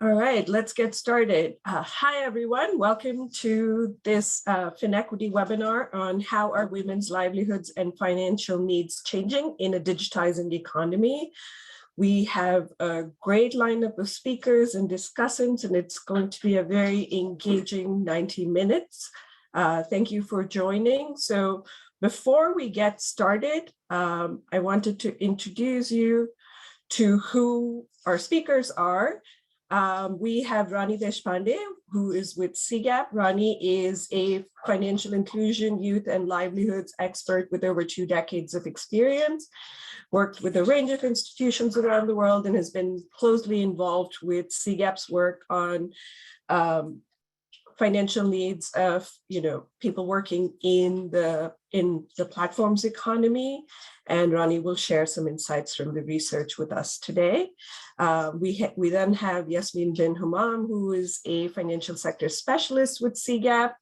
All right, let's get started. Hi, everyone. Welcome to this FinEquity webinar on how are women's livelihoods and financial needs changing in a digitizing economy. We have a great lineup of speakers and discussants, and it's going to be a very engaging 90 minutes. Thank you for joining. So before we get started, I wanted to introduce you to who our speakers are. We have Rani Deshpande, who is with CGAP. Rani is a financial inclusion, youth, and livelihoods expert with over 2 decades of experience, worked with a range of institutions around the world, and has been closely involved with CGAP's work on financial needs of people working in the platforms economy. And Rani will share some insights from the research with us today. We then have Yamsin Bin-Humam, who is a financial sector specialist with CGAP,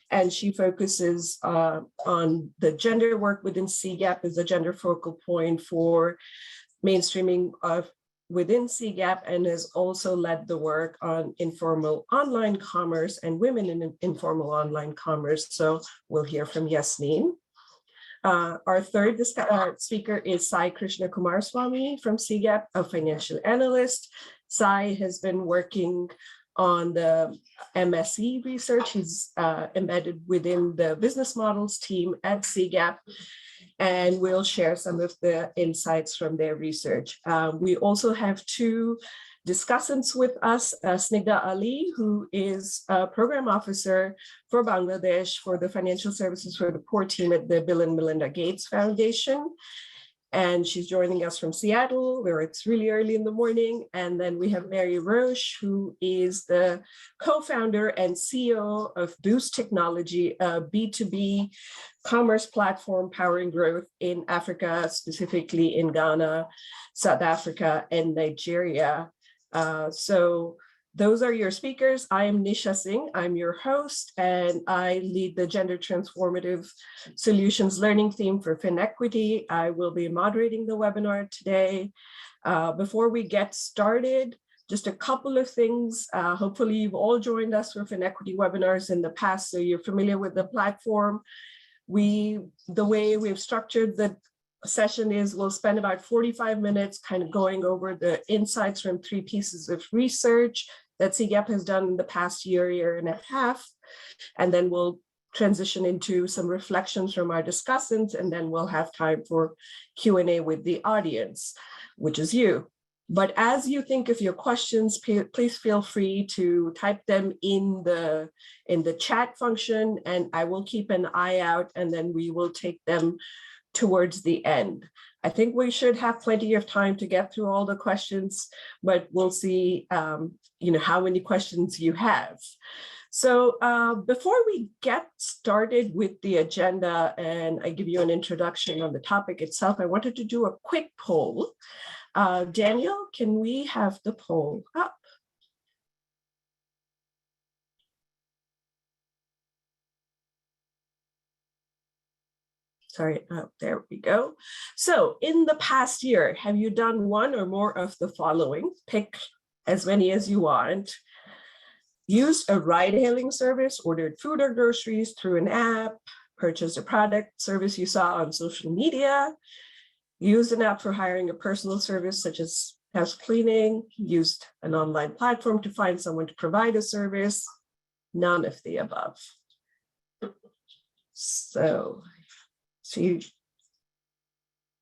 and she focuses on the gender work within CGAP as a gender focal point for mainstreaming of within CGAP, and has also led the work on informal online commerce and women in informal online commerce. So we'll hear from Yasmin. Our third speaker is Krishna Kumaraswamy from CGAP, a financial analyst. Sai has been working on the MSE research. He's embedded within the business models team at CGAP, and we'll share some of the insights from their research. We also have 2 discussants with us, Snigdha Ali, who is a program officer for Bangladesh for the Financial Services for the Poor team at the Bill and Melinda Gates Foundation. And she's joining us from Seattle, where it's really early in the morning. And then we have Mary Roach, who is the co-founder and CEO of Boost Technology, a B2B commerce platform powering growth in Africa, specifically in Ghana, South Africa, and Nigeria. So those are your speakers. I am Nisha Singh. I'm your host, and I lead the Gender Transformative Solutions Learning theme for FinEquity. I will be moderating the webinar today. Before we get started, just a couple of things. Hopefully you've all joined us for FinEquity webinars in the past, so you're familiar with the platform. The way we've structured the session is we'll spend about 45 minutes kind of going over the insights from 3 pieces of research that CGAP has done in the past year and a half. And then we'll transition into some reflections from our discussants, and then we'll have time for Q&A with the audience, which is you. But as you think of your questions, please feel free to type them in the chat function, and I will keep an eye out, and then we will take them towards the end. I think we should have plenty of time to get through all the questions, but we'll see how many questions you have. So before we get started with the agenda and I give you an introduction on the topic itself, I wanted to do a quick poll. Daniel, can we have the poll up? Sorry, there we go. So in the past year, have you done one or more of the following? Pick as many as you want. Used a ride-hailing service, ordered food or groceries through an app, purchased a product service you saw on social media, used an app for hiring a personal service such as house cleaning, used an online platform to find someone to provide a service, none of the above. So see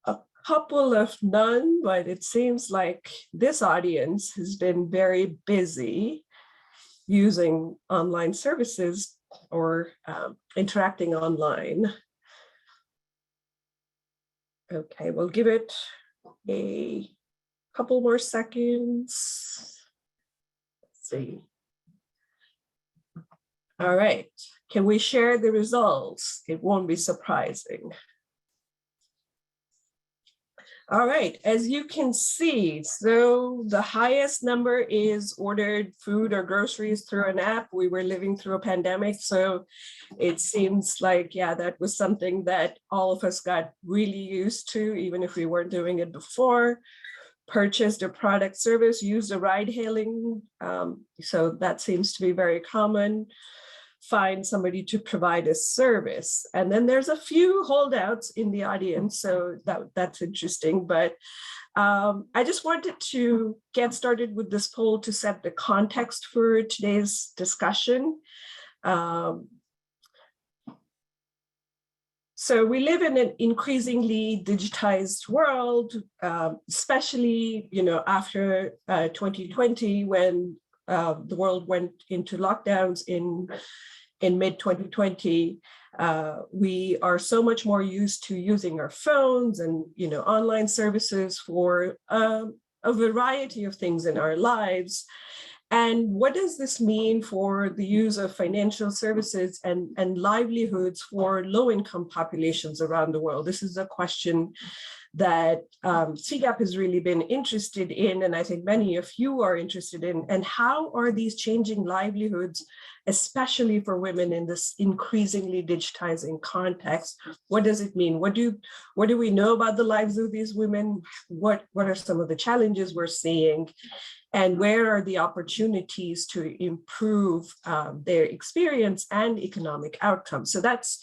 a couple of none, but it seems like this audience has been very busy using online services or interacting online. Okay, we'll give it a couple more seconds. Let's see. All right, can we share the results? It won't be surprising. All right, as you can see, so the highest number is ordered food or groceries through an app. We were living through a pandemic, so it seems like, yeah, that was something that all of us got really used to, even if we weren't doing it before. purchased a product service, used a ride hailing. So that seems to be very common. Find somebody to provide a service. And then there's a few holdouts in the audience. So that's interesting. But I just wanted to get started with this poll to set the context for today's discussion. So we live in an increasingly digitized world, especially, after 2020, when the world went into lockdowns in mid-2020. We are so much more used to using our phones and online services for a variety of things in our lives. And what does this mean for the use of financial services and livelihoods for low-income populations around the world? This is a question that CGAP has really been interested in, and I think many of you are interested in. And how are these changing livelihoods, especially for women in this increasingly digitizing context? What does it mean? What do we know about the lives of these women? What are some of the challenges we're seeing? And where are the opportunities to improve their experience and economic outcomes? So that's,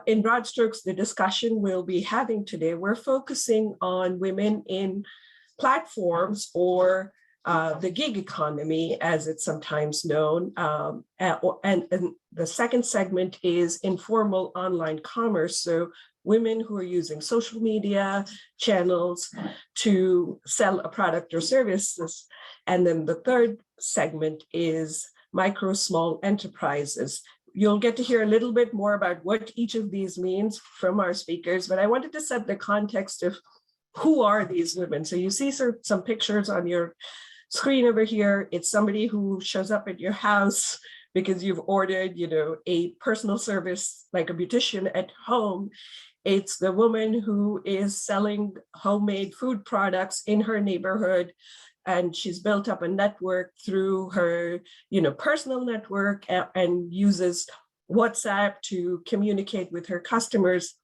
in broad strokes, the discussion we'll be having today. We're focusing on women in platforms, or the gig economy, as it's sometimes known. And the second segment is informal online commerce. So women who are using social media channels to sell a product or services. And then the third segment is micro, small enterprises. You'll get to hear a little bit more about what each of these means from our speakers, but I wanted to set the context of who are these women. So you see some pictures on your screen over here. It's somebody who shows up at your house because you've ordered, a personal service like a beautician at home. It's the woman who is selling homemade food products in her neighborhood, and she's built up a network through her, personal network, and uses WhatsApp to communicate with her customers.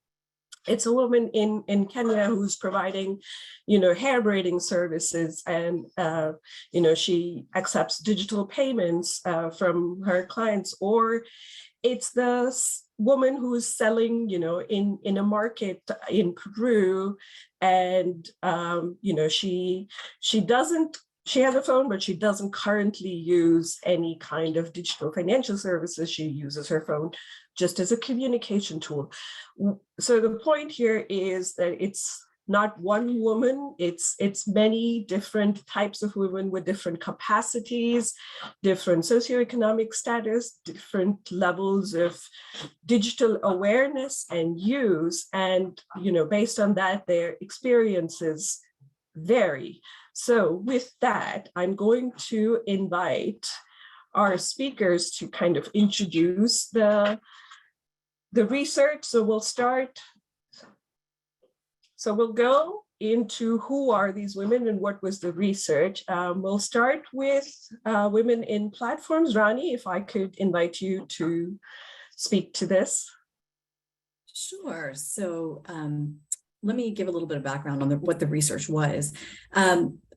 It's a woman in Kenya who's providing, hair braiding services, and, she accepts digital payments from her clients. Or it's the woman who's selling, in a market in Peru, and, she has a phone, but she doesn't currently use any kind of digital financial services. She uses her phone just as a communication tool. So the point here is that it's not one woman, it's many different types of women with different capacities, different socioeconomic status, different levels of digital awareness and use. And, based on that, their experiences vary. So with that, I'm going to invite our speakers to kind of introduce the research. So we'll start. So we'll go into who are these women and what was the research. We'll start with women in platforms. Rani, if I could invite you to speak to this. Sure. So let me give a little bit of background on what the research was.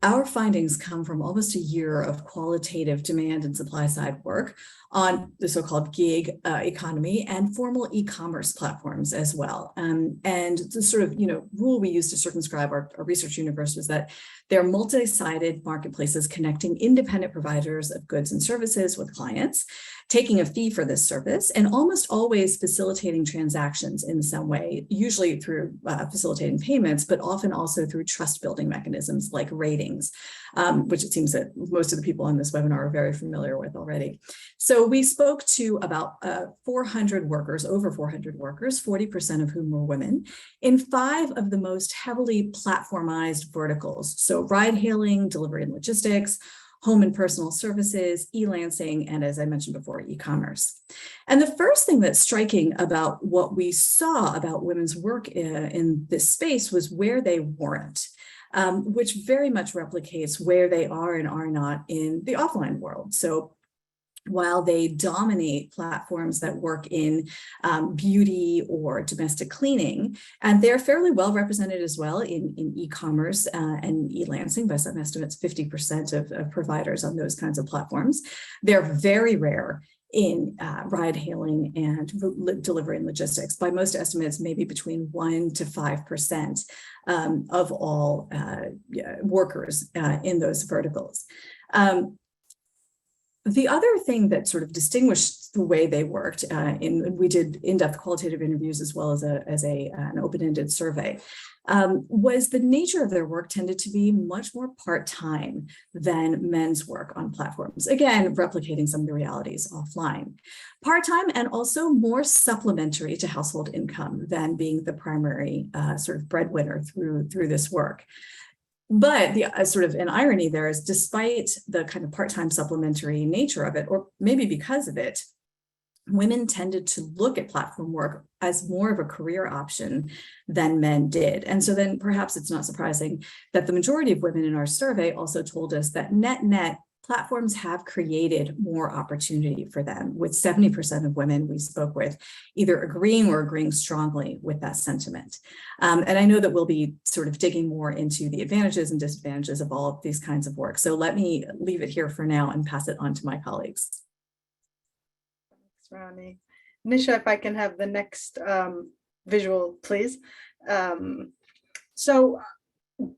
Our findings come from almost a year of qualitative demand and supply side work on the so-called gig economy and formal e-commerce platforms as well. And the sort of, rule we use to circumscribe our research universe was that they're multi-sided marketplaces connecting independent providers of goods and services with clients, taking a fee for this service, and almost always facilitating transactions in some way, usually through facilitating payments, but often also through trust building mechanisms like ratings, which it seems that most of the people on this webinar are very familiar with already. So we spoke to about 400 workers, over 400 workers, 40% of whom were women, in 5 of the most heavily platformized verticals. So ride hailing, delivery and logistics, home and personal services, e-lancing, and as I mentioned before, e-commerce. And the first thing that's striking about what we saw about women's work in this space was where they weren't, which very much replicates where they are and are not in the offline world. So while they dominate platforms that work in beauty or domestic cleaning, and they're fairly well represented as well in e-commerce and e-lancing. By some estimates, 50% of providers on those kinds of platforms. They're very rare in ride hailing and delivery and logistics. By most estimates, maybe between 1 to 5% of all workers in those verticals. The other thing that sort of distinguished the way they worked, we did in-depth qualitative interviews as well as an open-ended survey, was the nature of their work tended to be much more part-time than men's work on platforms. Again, replicating some of the realities offline. Part-time and also more supplementary to household income than being the primary sort of breadwinner through this work. But the sort of an irony there is, despite the kind of part-time supplementary nature of it, or maybe because of it, women tended to look at platform work as more of a career option than men did. And so then perhaps it's not surprising that the majority of women in our survey also told us that net platforms have created more opportunity for them, with 70% of women we spoke with either agreeing or agreeing strongly with that sentiment. And I know that we'll be sort of digging more into the advantages and disadvantages of all of these kinds of work. So let me leave it here for now and pass it on to my colleagues. Thanks, Rani. Nisha, if I can have the next visual, please. So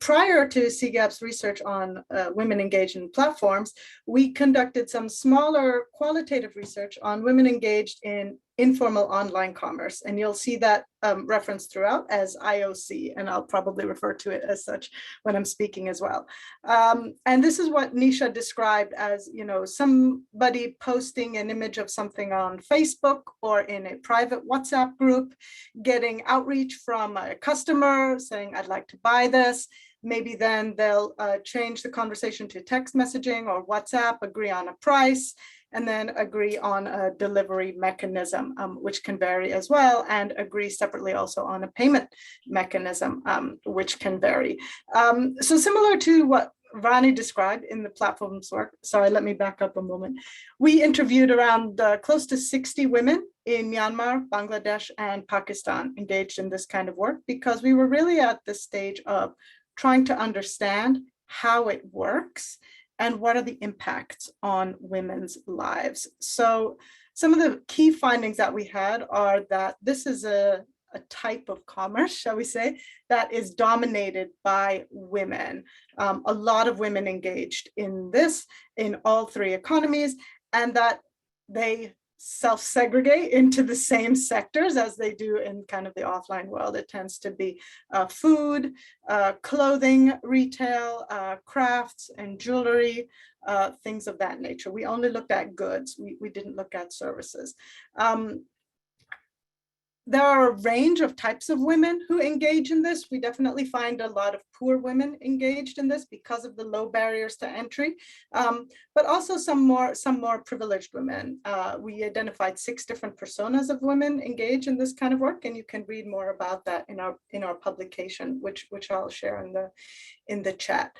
prior to CGAP's research on women engaged in platforms, we conducted some smaller qualitative research on women engaged in informal online commerce. And you'll see that referenced throughout as IOC, and I'll probably refer to it as such when I'm speaking as well. And this is what Nisha described as, you know, somebody posting an image of something on Facebook or in a private WhatsApp group, getting outreach from a customer saying, I'd like to buy this. Maybe then they'll change the conversation to text messaging or WhatsApp, agree on a price, and then agree on a delivery mechanism, which can vary as well, and agree separately also on a payment mechanism, which can vary. So similar to what Rani described in the platform's work, sorry, let me back up a moment. We interviewed around close to 60 women in Myanmar, Bangladesh, and Pakistan engaged in this kind of work, because we were really at the stage of trying to understand how it works and what are the impacts on women's lives. So some of the key findings that we had are that this is a type of commerce, shall we say, that is dominated by women. A lot of women engaged in this in all three economies, and that they self-segregate into the same sectors as they do in kind of the offline world. It tends to be food, clothing, retail, crafts and jewelry, things of that nature. We only looked at goods. We didn't look at services. There are a range of types of women who engage in this. We definitely find a lot of poor women engaged in this because of the low barriers to entry, but also some more privileged women. We identified 6 different personas of women engaged in this kind of work, and you can read more about that in our publication, which I'll share in the chat.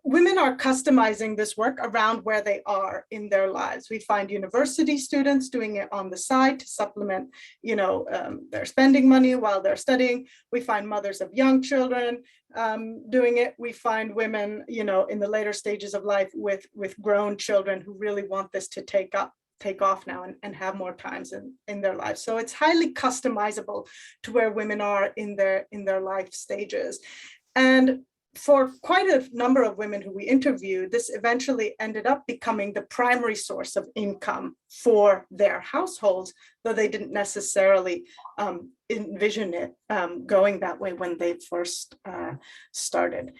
Women are customizing this work around where they are in their lives. We find university students doing it on the side to supplement, their spending money while they're studying. We find mothers of young children doing it. We find women, in the later stages of life with grown children who really want this to take off now and have more times in their lives. So it's highly customizable to where women are in their life stages. And for quite a number of women who we interviewed, this eventually ended up becoming the primary source of income for their households, though they didn't necessarily envision it going that way when they first started.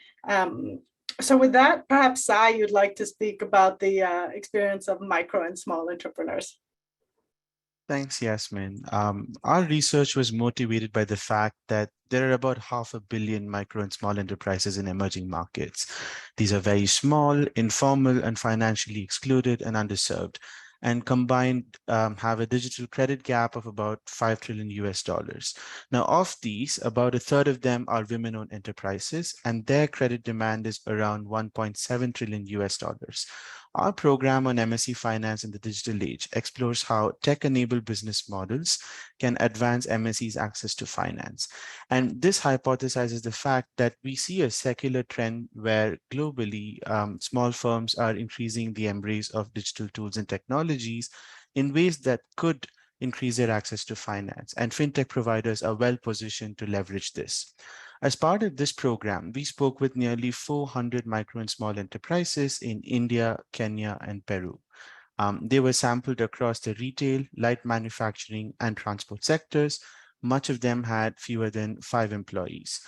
So with that, perhaps Sai, you'd like to speak about the experience of micro and small entrepreneurs. Thanks, Yasmin. Our research was motivated by the fact that there are about 500 million micro and small enterprises in emerging markets. These are very small, informal, and financially excluded and underserved. and combined have a digital credit gap of about $5 trillion US. Now, of these, about a third of them are women-owned enterprises, and their credit demand is around $1.7 trillion US. Our program on MSE Finance in the Digital Age explores how tech-enabled business models can advance MSEs' access to finance. And this hypothesizes the fact that we see a secular trend where globally, small firms are increasing the embrace of digital tools and technologies in ways that could increase their access to finance. And fintech providers are well positioned to leverage this. As part of this program, we spoke with nearly 400 micro and small enterprises in India, Kenya, and Peru. They were sampled across the retail, light manufacturing, and transport sectors. Much of them had fewer than 5 employees.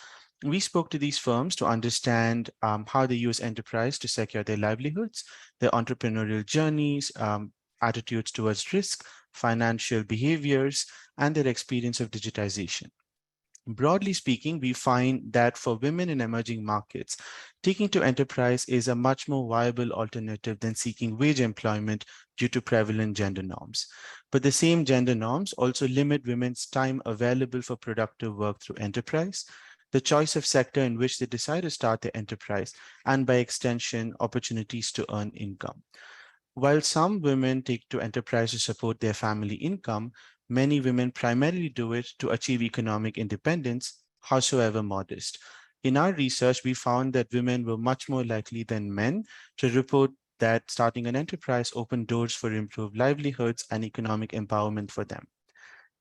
We spoke to these firms to understand how they use enterprise to secure their livelihoods, their entrepreneurial journeys, attitudes towards risk, financial behaviors, and their experience of digitization. Broadly speaking, we find that for women in emerging markets, taking to enterprise is a much more viable alternative than seeking wage employment due to prevalent gender norms. But the same gender norms also limit women's time available for productive work through enterprise, the choice of sector in which they decide to start their enterprise, and by extension, opportunities to earn income. While some women take to enterprise to support their family income, many women primarily do it to achieve economic independence, howsoever modest. In our research, we found that women were much more likely than men to report that starting an enterprise opened doors for improved livelihoods and economic empowerment for them.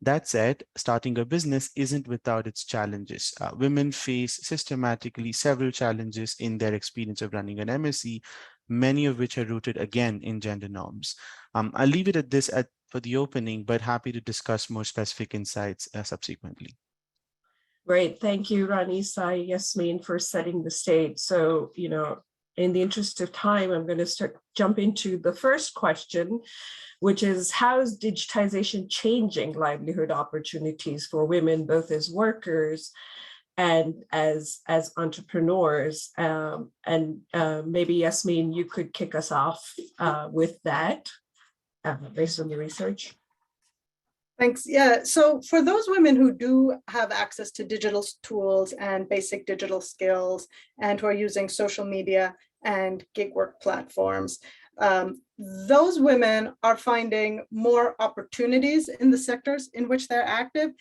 That said, starting a business isn't without its challenges. Women face systematically several challenges in their experience of running an MSE, many of which are rooted again in gender norms. I'll leave it at this for the opening, but happy to discuss more specific insights subsequently. Great. Thank you, Rani, Sai, Yasmin, for setting the stage. So, in the interest of time, I'm going to jump into the first question, which is, how is digitization changing livelihood opportunities for women, both as workers and as entrepreneurs? Maybe Yasmin, you could kick us off with that based on the research. Thanks. Yeah, so for those women who do have access to digital tools and basic digital skills and who are using social media and gig work platforms, those women are finding more opportunities in the sectors in which they're active,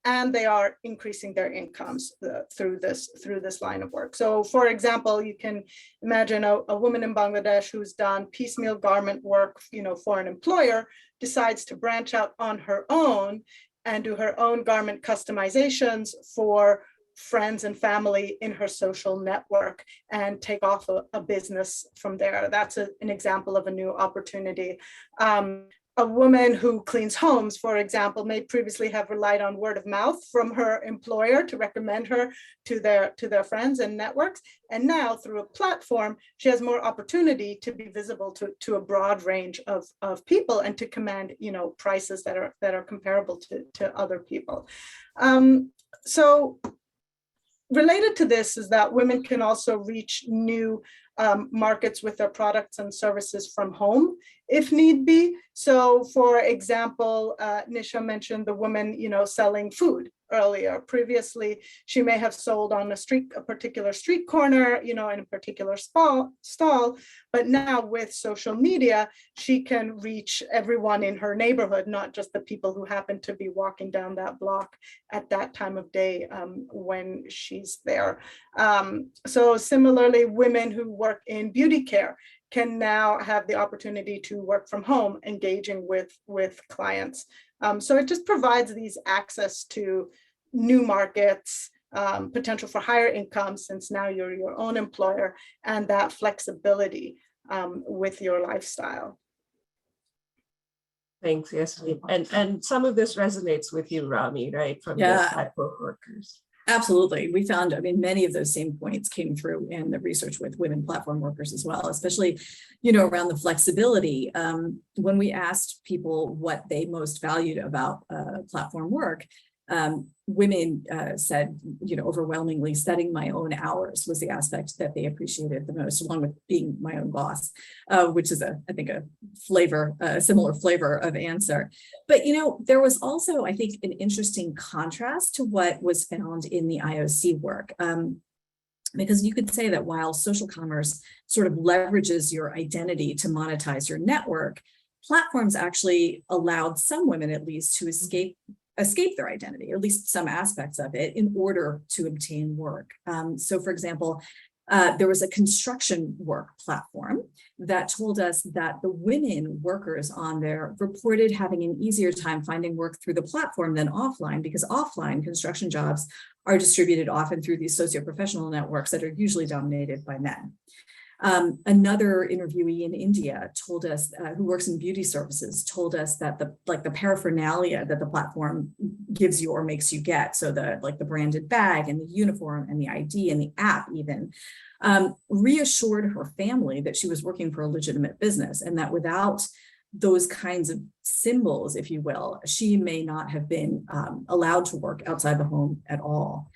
and they are increasing their incomes through this line of work. So for example, you can imagine a woman in Bangladesh who's done piecemeal garment work, for an employer, decides to branch out on her own and do her own garment customizations for friends and family in her social network and take off a business from there. That's an example of a new opportunity. A woman who cleans homes, for example, may previously have relied on word of mouth from her employer to recommend her to their friends and networks. And now through a platform, she has more opportunity to be visible to a broad range of people and to command, prices that are comparable to other people. So related to this is that women can also reach new markets with their products and services from home, if need be. So for example, Nisha mentioned the woman, selling food earlier. Previously, she may have sold on a particular street corner, in a particular stall, but now with social media, she can reach everyone in her neighborhood, not just the people who happen to be walking down that block at that time of day when she's there. So similarly, women who work in beauty care can now have the opportunity to work from home, engaging with clients. So it just provides these access to new markets, potential for higher income since now you're your own employer, and that flexibility with your lifestyle. Thanks, Yasmin. And some of this resonates with you, Rani, right? From the type of workers. Absolutely. We found, many of those same points came through in the research with women platform workers as well, especially, around the flexibility. When we asked people what they most valued about platform work, Women said, overwhelmingly setting my own hours was the aspect that they appreciated the most, along with being my own boss, which is I think a similar flavor of answer. But, there was also, I think, an interesting contrast to what was found in the IOC work. Because you could say that while social commerce sort of leverages your identity to monetize your network, platforms actually allowed some women, at least, to escape their identity, or at least some aspects of it, in order to obtain work. So, for example, there was a construction work platform that told us that the women workers on there reported having an easier time finding work through the platform than offline, because offline construction jobs are distributed often through these socio-professional networks that are usually dominated by men. Another interviewee in India told us, who works in beauty services, told us that the paraphernalia that the platform gives you or makes you get, so the branded bag and the uniform and the ID and the app even, reassured her family that she was working for a legitimate business, and that without those kinds of symbols, if you will, she may not have been allowed to work outside the home at all.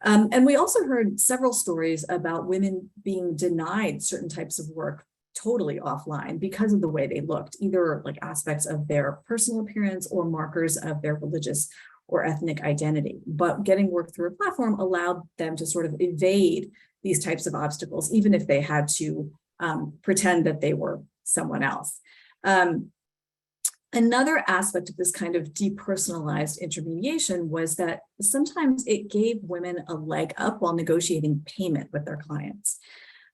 And we also heard several stories about women being denied certain types of work totally offline because of the way they looked, either like aspects of their personal appearance or markers of their religious or ethnic identity. But getting work through a platform allowed them to sort of evade these types of obstacles, even if they had to pretend that they were someone else. Another aspect of this kind of depersonalized intermediation was that sometimes it gave women a leg up while negotiating payment with their clients.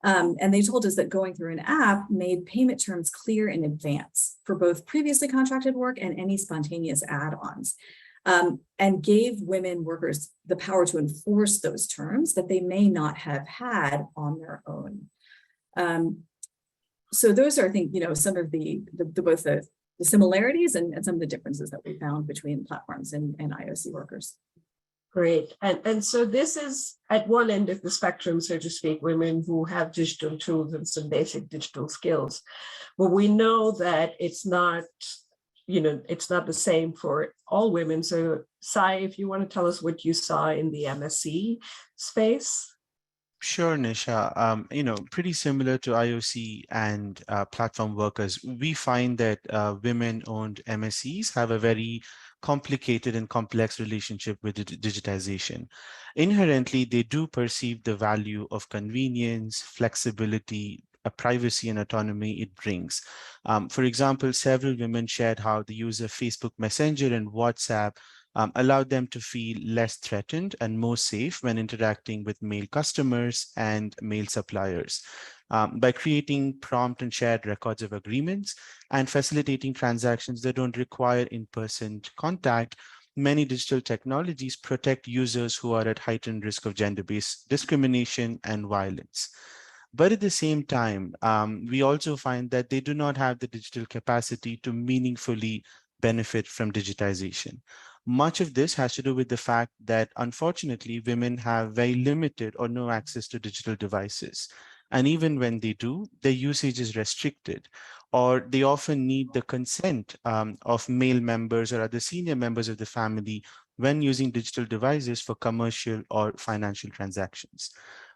And they told us that going through an app made payment terms clear in advance for both previously contracted work and any spontaneous add-ons, and gave women workers the power to enforce those terms that they may not have had on their own. So those are, I think, some of both the similarities and some of the differences that we found between platforms and IOC workers. Great. And so this is at one end of the spectrum, so to speak, women who have digital tools and some basic digital skills. But we know that it's not the same for all women. So Sai, if you want to tell us what you saw in the MSE space. Sure, Nisha. Pretty similar to IOC and platform workers, we find that women-owned MSEs have a very complicated and complex relationship with digitization. Inherently, they do perceive the value of convenience, flexibility, privacy, and autonomy it brings. For example, several women shared how the use of Facebook Messenger and WhatsApp allowed them to feel less threatened and more safe when interacting with male customers and male suppliers. By creating prompt and shared records of agreements and facilitating transactions that don't require in-person contact, many digital technologies protect users who are at heightened risk of gender-based discrimination and violence. But at the same time, we also find that they do not have the digital capacity to meaningfully benefit from digitization. Much of this has to do with the fact that, unfortunately, women have very limited or no access to digital devices. And even when they do, their usage is restricted, or they often need the consent of male members or other senior members of the family when using digital devices for commercial or financial transactions.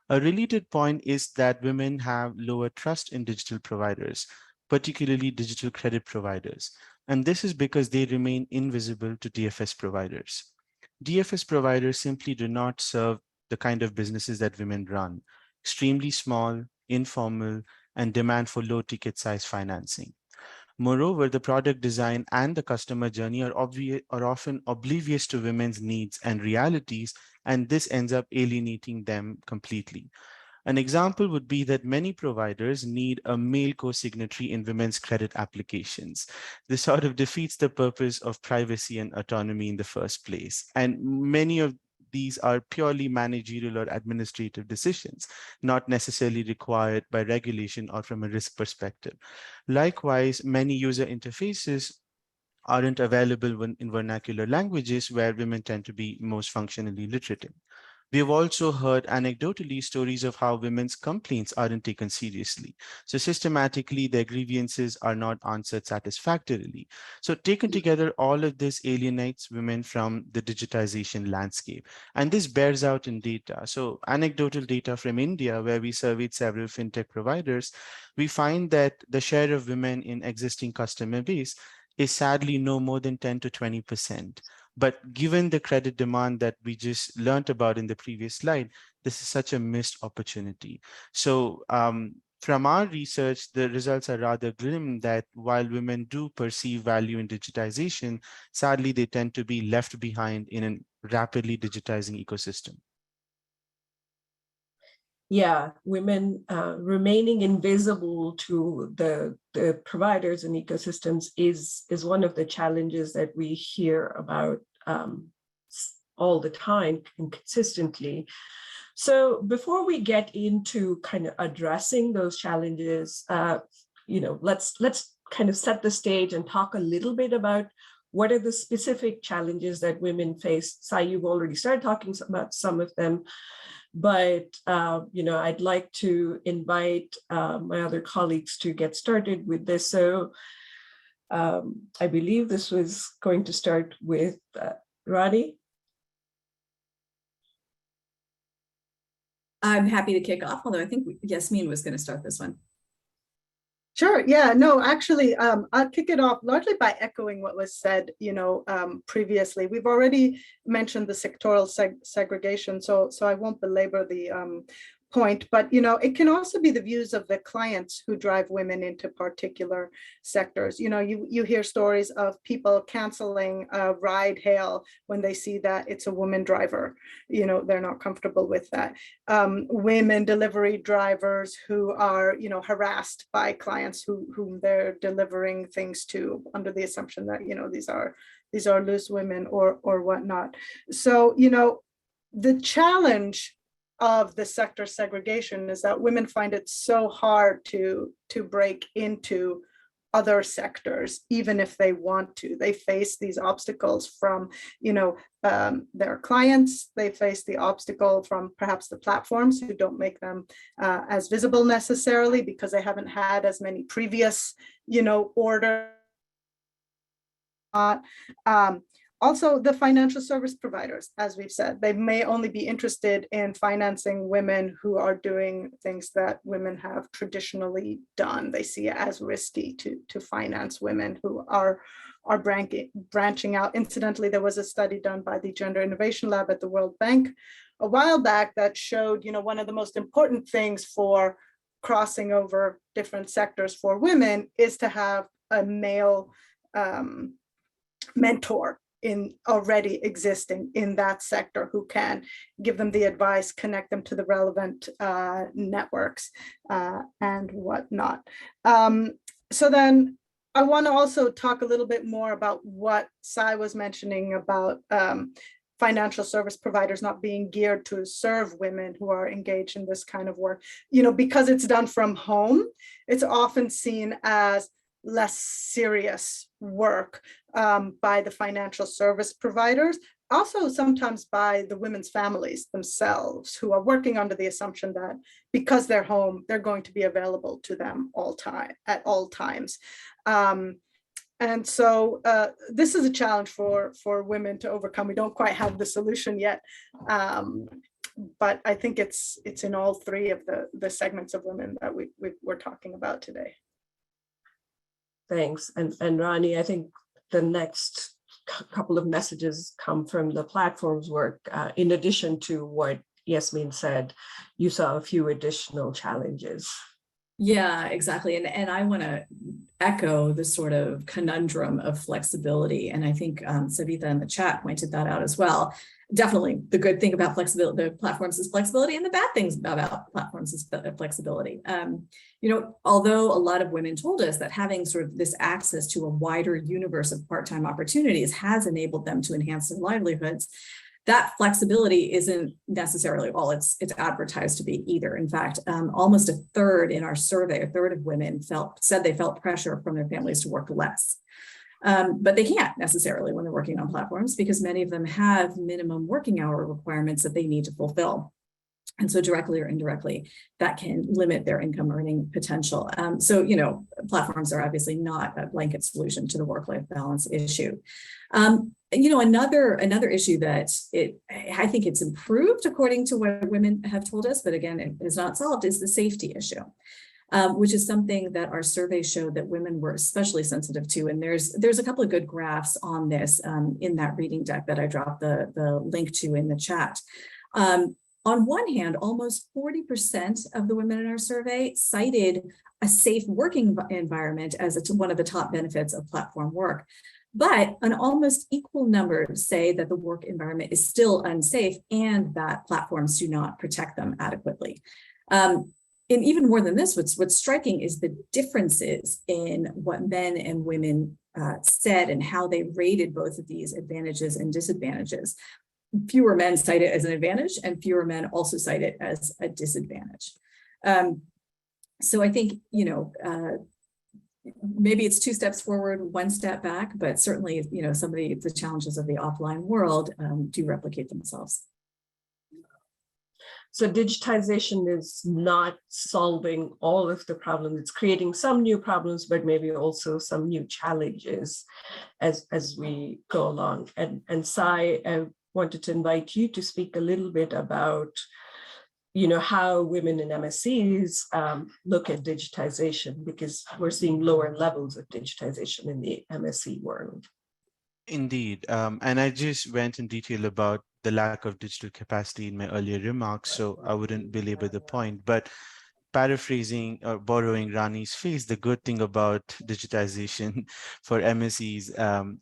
A related point is that women have lower trust in digital providers, particularly digital credit providers. And this is because they remain invisible to DFS providers. DFS providers simply do not serve the kind of businesses that women run: extremely small, informal, and demand for low ticket size financing. Moreover, the product design and the customer journey are often oblivious to women's needs and realities, and this ends up alienating them completely. An example would be that many providers need a male co-signatory in women's credit applications. This sort of defeats the purpose of privacy and autonomy in the first place. And many of these are purely managerial or administrative decisions, not necessarily required by regulation or from a risk perspective. Likewise, many user interfaces aren't available in vernacular languages where women tend to be most functionally literate in. We have also heard anecdotally stories of how women's complaints aren't taken seriously. So systematically, their grievances are not answered satisfactorily. So taken together, all of this alienates women from the digitization landscape. And this bears out in data. So anecdotal data from India, where we surveyed several fintech providers, we find that the share of women in existing customer base is sadly no more than 10 to 20%. But given the credit demand that we just learned about in the previous slide, this is such a missed opportunity. So from our research, the results are rather grim that while women do perceive value in digitization, sadly, they tend to be left behind in a rapidly digitizing ecosystem. Yeah, women remaining invisible to the providers and ecosystems is one of the challenges that we hear about all the time and consistently. So before we get into kind of addressing those challenges, let's kind of set the stage and talk a little bit about what are the specific challenges that women face. Sai, you've already started talking about some of them. But, I'd like to invite my other colleagues to get started with this. So I believe this was going to start with Rani. I'm happy to kick off, although I think Yasmin was going to start this one. Sure. Yeah, no, actually, I'll kick it off largely by echoing what was said, previously. We've already mentioned the sectoral segregation, so I won't belabor the point, but it can also be the views of the clients who drive women into particular sectors. You hear stories of people canceling a ride hail when they see that it's a woman driver. They're not comfortable with that. Women delivery drivers who are harassed by clients whom they're delivering things to under the assumption that these are loose women or whatnot. So the challenge of the sector segregation is that women find it so hard to break into other sectors, even if they want to. They face these obstacles from their clients. They face the obstacle from perhaps the platforms who don't make them as visible necessarily because they haven't had as many previous orders. Also, the financial service providers, as we've said, they may only be interested in financing women who are doing things that women have traditionally done. They see it as risky to finance women who are branching out. Incidentally, there was a study done by the Gender Innovation Lab at the World Bank a while back that showed, one of the most important things for crossing over different sectors for women is to have a male mentor already existing in that sector who can give them the advice, connect them to the relevant networks and whatnot. So then I want to also talk a little bit more about what Sai was mentioning about financial service providers not being geared to serve women who are engaged in this kind of work. Because it's done from home, it's often seen as less serious work by the financial service providers, also sometimes by the women's families themselves who are working under the assumption that because they're home, they're going to be available to them at all times. And so this is a challenge for women to overcome. We don't quite have the solution yet, but I think it's in all three of the segments of women that we're talking about today. Thanks. And Rani, I think the next couple of messages come from the platform's work. In addition to what Yasmin said, you saw a few additional challenges. Yeah, exactly. And I want to echo the sort of conundrum of flexibility. And I think Savitha in the chat pointed that out as well. Definitely the good thing about flexibility, the platforms is flexibility, and the bad things about platforms is flexibility. Although a lot of women told us that having sort of this access to a wider universe of part-time opportunities has enabled them to enhance their livelihoods, that flexibility isn't necessarily all it's advertised to be either. In fact, almost a third in our survey, a third of women said they felt pressure from their families to work less. But they can't necessarily when they're working on platforms because many of them have minimum working hour requirements that they need to fulfill. And so directly or indirectly, that can limit their income earning potential. So, platforms are obviously not a blanket solution to the work-life balance issue. Another issue that I think it's improved according to what women have told us, but again, it is not solved, is the safety issue. Which is something that our survey showed that women were especially sensitive to. And there's a couple of good graphs on this in that reading deck that I dropped the link to in the chat. On one hand, almost 40% of the women in our survey cited a safe working environment as one of the top benefits of platform work. But an almost equal number say that the work environment is still unsafe and that platforms do not protect them adequately. And even more than this, what's striking is the differences in what men and women said and how they rated both of these advantages and disadvantages. Fewer men cite it as an advantage and fewer men also cite it as a disadvantage. So I think, maybe it's 2 steps forward, 1 step back, but certainly, some of the challenges of the offline world do replicate themselves. So digitization is not solving all of the problems. It's creating some new problems, but maybe also some new challenges as we go along. And Sai, I wanted to invite you to speak a little bit about, how women in MSEs look at digitization, because we're seeing lower levels of digitization in the MSE world. Indeed. And I just went in detail about the lack of digital capacity in my earlier remarks, so I wouldn't belabor the point. But paraphrasing or borrowing Rani's phrase, the good thing about digitization for MSEs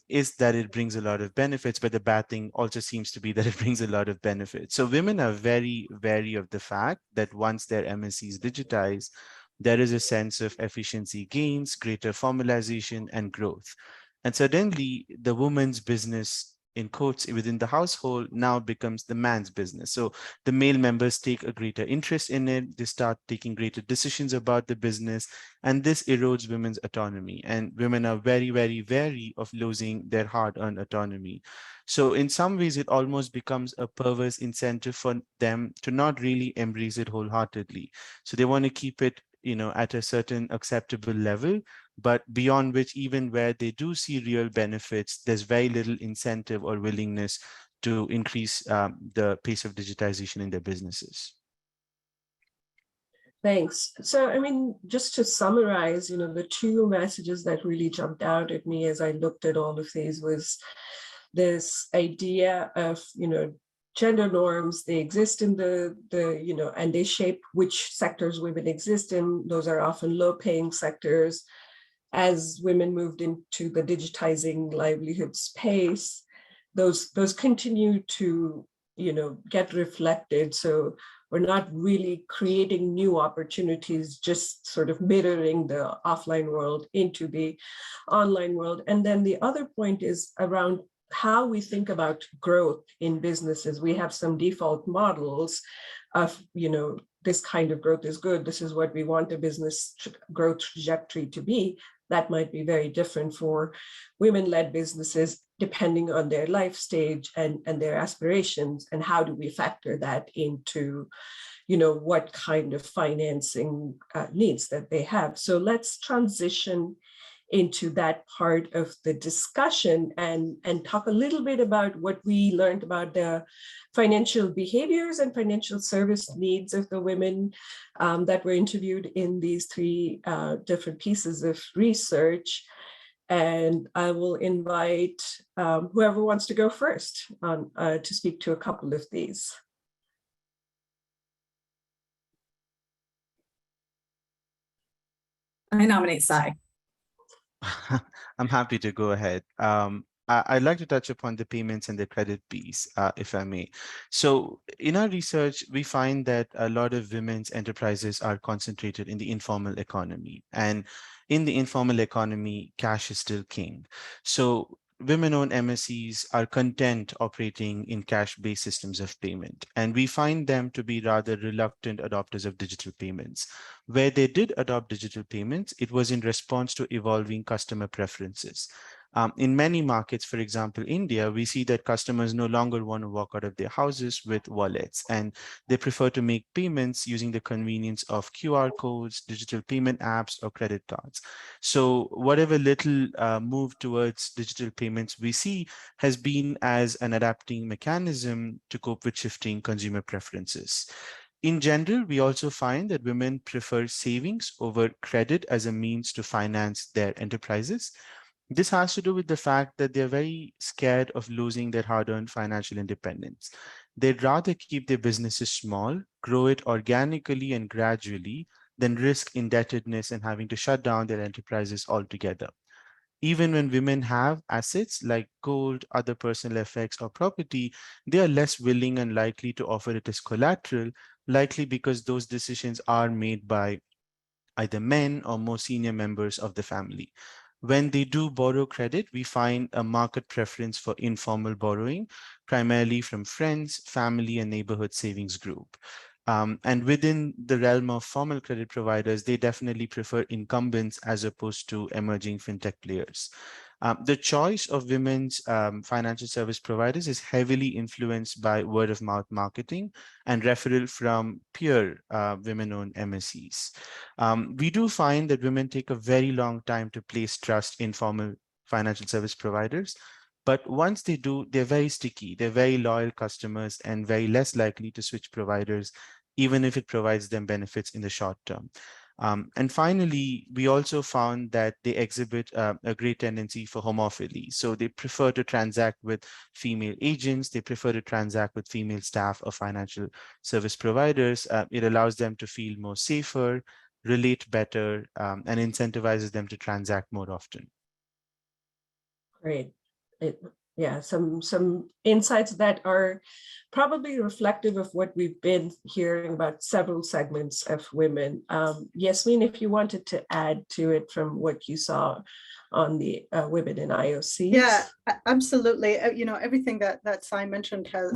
is that it brings a lot of benefits, but the bad thing also seems to be that it brings a lot of benefits. So women are very wary of the fact that once their MSEs digitize, there is a sense of efficiency gains, greater formalization, and growth. And suddenly the woman's business, in quotes, within the household now becomes the man's business. So the male members take a greater interest in it. They start taking greater decisions about the business, and this erodes women's autonomy. And women are very, very wary of losing their hard-earned autonomy. So in some ways, it almost becomes a perverse incentive for them to not really embrace it wholeheartedly. So they want to keep it, at a certain acceptable level, but beyond which, even where they do see real benefits, there's very little incentive or willingness to increase the pace of digitization in their businesses. Thanks. So, just to summarize, the 2 messages that really jumped out at me as I looked at all of these was this idea of, gender norms. They exist in and they shape which sectors women exist in. Those are often low-paying sectors. As women moved into the digitizing livelihood space, those continue to, get reflected. So we're not really creating new opportunities, just sort of mirroring the offline world into the online world. And then the other point is around how we think about growth in businesses. We have some default models of, this kind of growth is good. This is what we want a business growth trajectory to be. That might be very different for women-led businesses, depending on their life stage and their aspirations. And how do we factor that into, what kind of financing needs that they have? So let's transition into that part of the discussion and talk a little bit about what we learned about the financial behaviors and financial service needs of the women that were interviewed in these 3 different pieces of research. And I will invite whoever wants to go first to speak to a couple of these. I nominate Sai. I'm happy to go ahead. I'd like to touch upon the payments and the credit piece, if I may. So in our research, we find that a lot of women's enterprises are concentrated in the informal economy. And in the informal economy, cash is still king. So women-owned MSEs are content operating in cash-based systems of payment. And we find them to be rather reluctant adopters of digital payments. Where they did adopt digital payments, it was in response to evolving customer preferences. In many markets, for example, India, we see that customers no longer want to walk out of their houses with wallets, and they prefer to make payments using the convenience of QR codes, digital payment apps, or credit cards. So whatever little move towards digital payments we see has been as an adapting mechanism to cope with shifting consumer preferences. In general, we also find that women prefer savings over credit as a means to finance their enterprises. This has to do with the fact that they're very scared of losing their hard-earned financial independence. They'd rather keep their businesses small, grow it organically and gradually, than risk indebtedness and having to shut down their enterprises altogether. Even when women have assets like gold, other personal effects, or property, they are less willing and likely to offer it as collateral, likely because those decisions are made by either men or more senior members of the family. When they do borrow credit, we find a market preference for informal borrowing, primarily from friends, family, and neighborhood savings group. And within the realm of formal credit providers, they definitely prefer incumbents as opposed to emerging fintech players. The choice of women's financial service providers is heavily influenced by word of mouth marketing and referral from peer women-owned MSEs. We do find that women take a very long time to place trust in formal financial service providers. But once they do, they're very sticky, they're very loyal customers and very less likely to switch providers, even if it provides them benefits in the short term. And finally, we also found that they exhibit a great tendency for homophily. So they prefer to transact with female agents, they prefer to transact with female staff of financial service providers. It allows them to feel more safer, relate better, and incentivizes them to transact more often. Great. Yeah, some insights that are probably reflective of what we've been hearing about several segments of women. Yasmin, if you wanted to add to it from what you saw on the women in IOCs. Yeah, absolutely. You know, everything that Sai mentioned has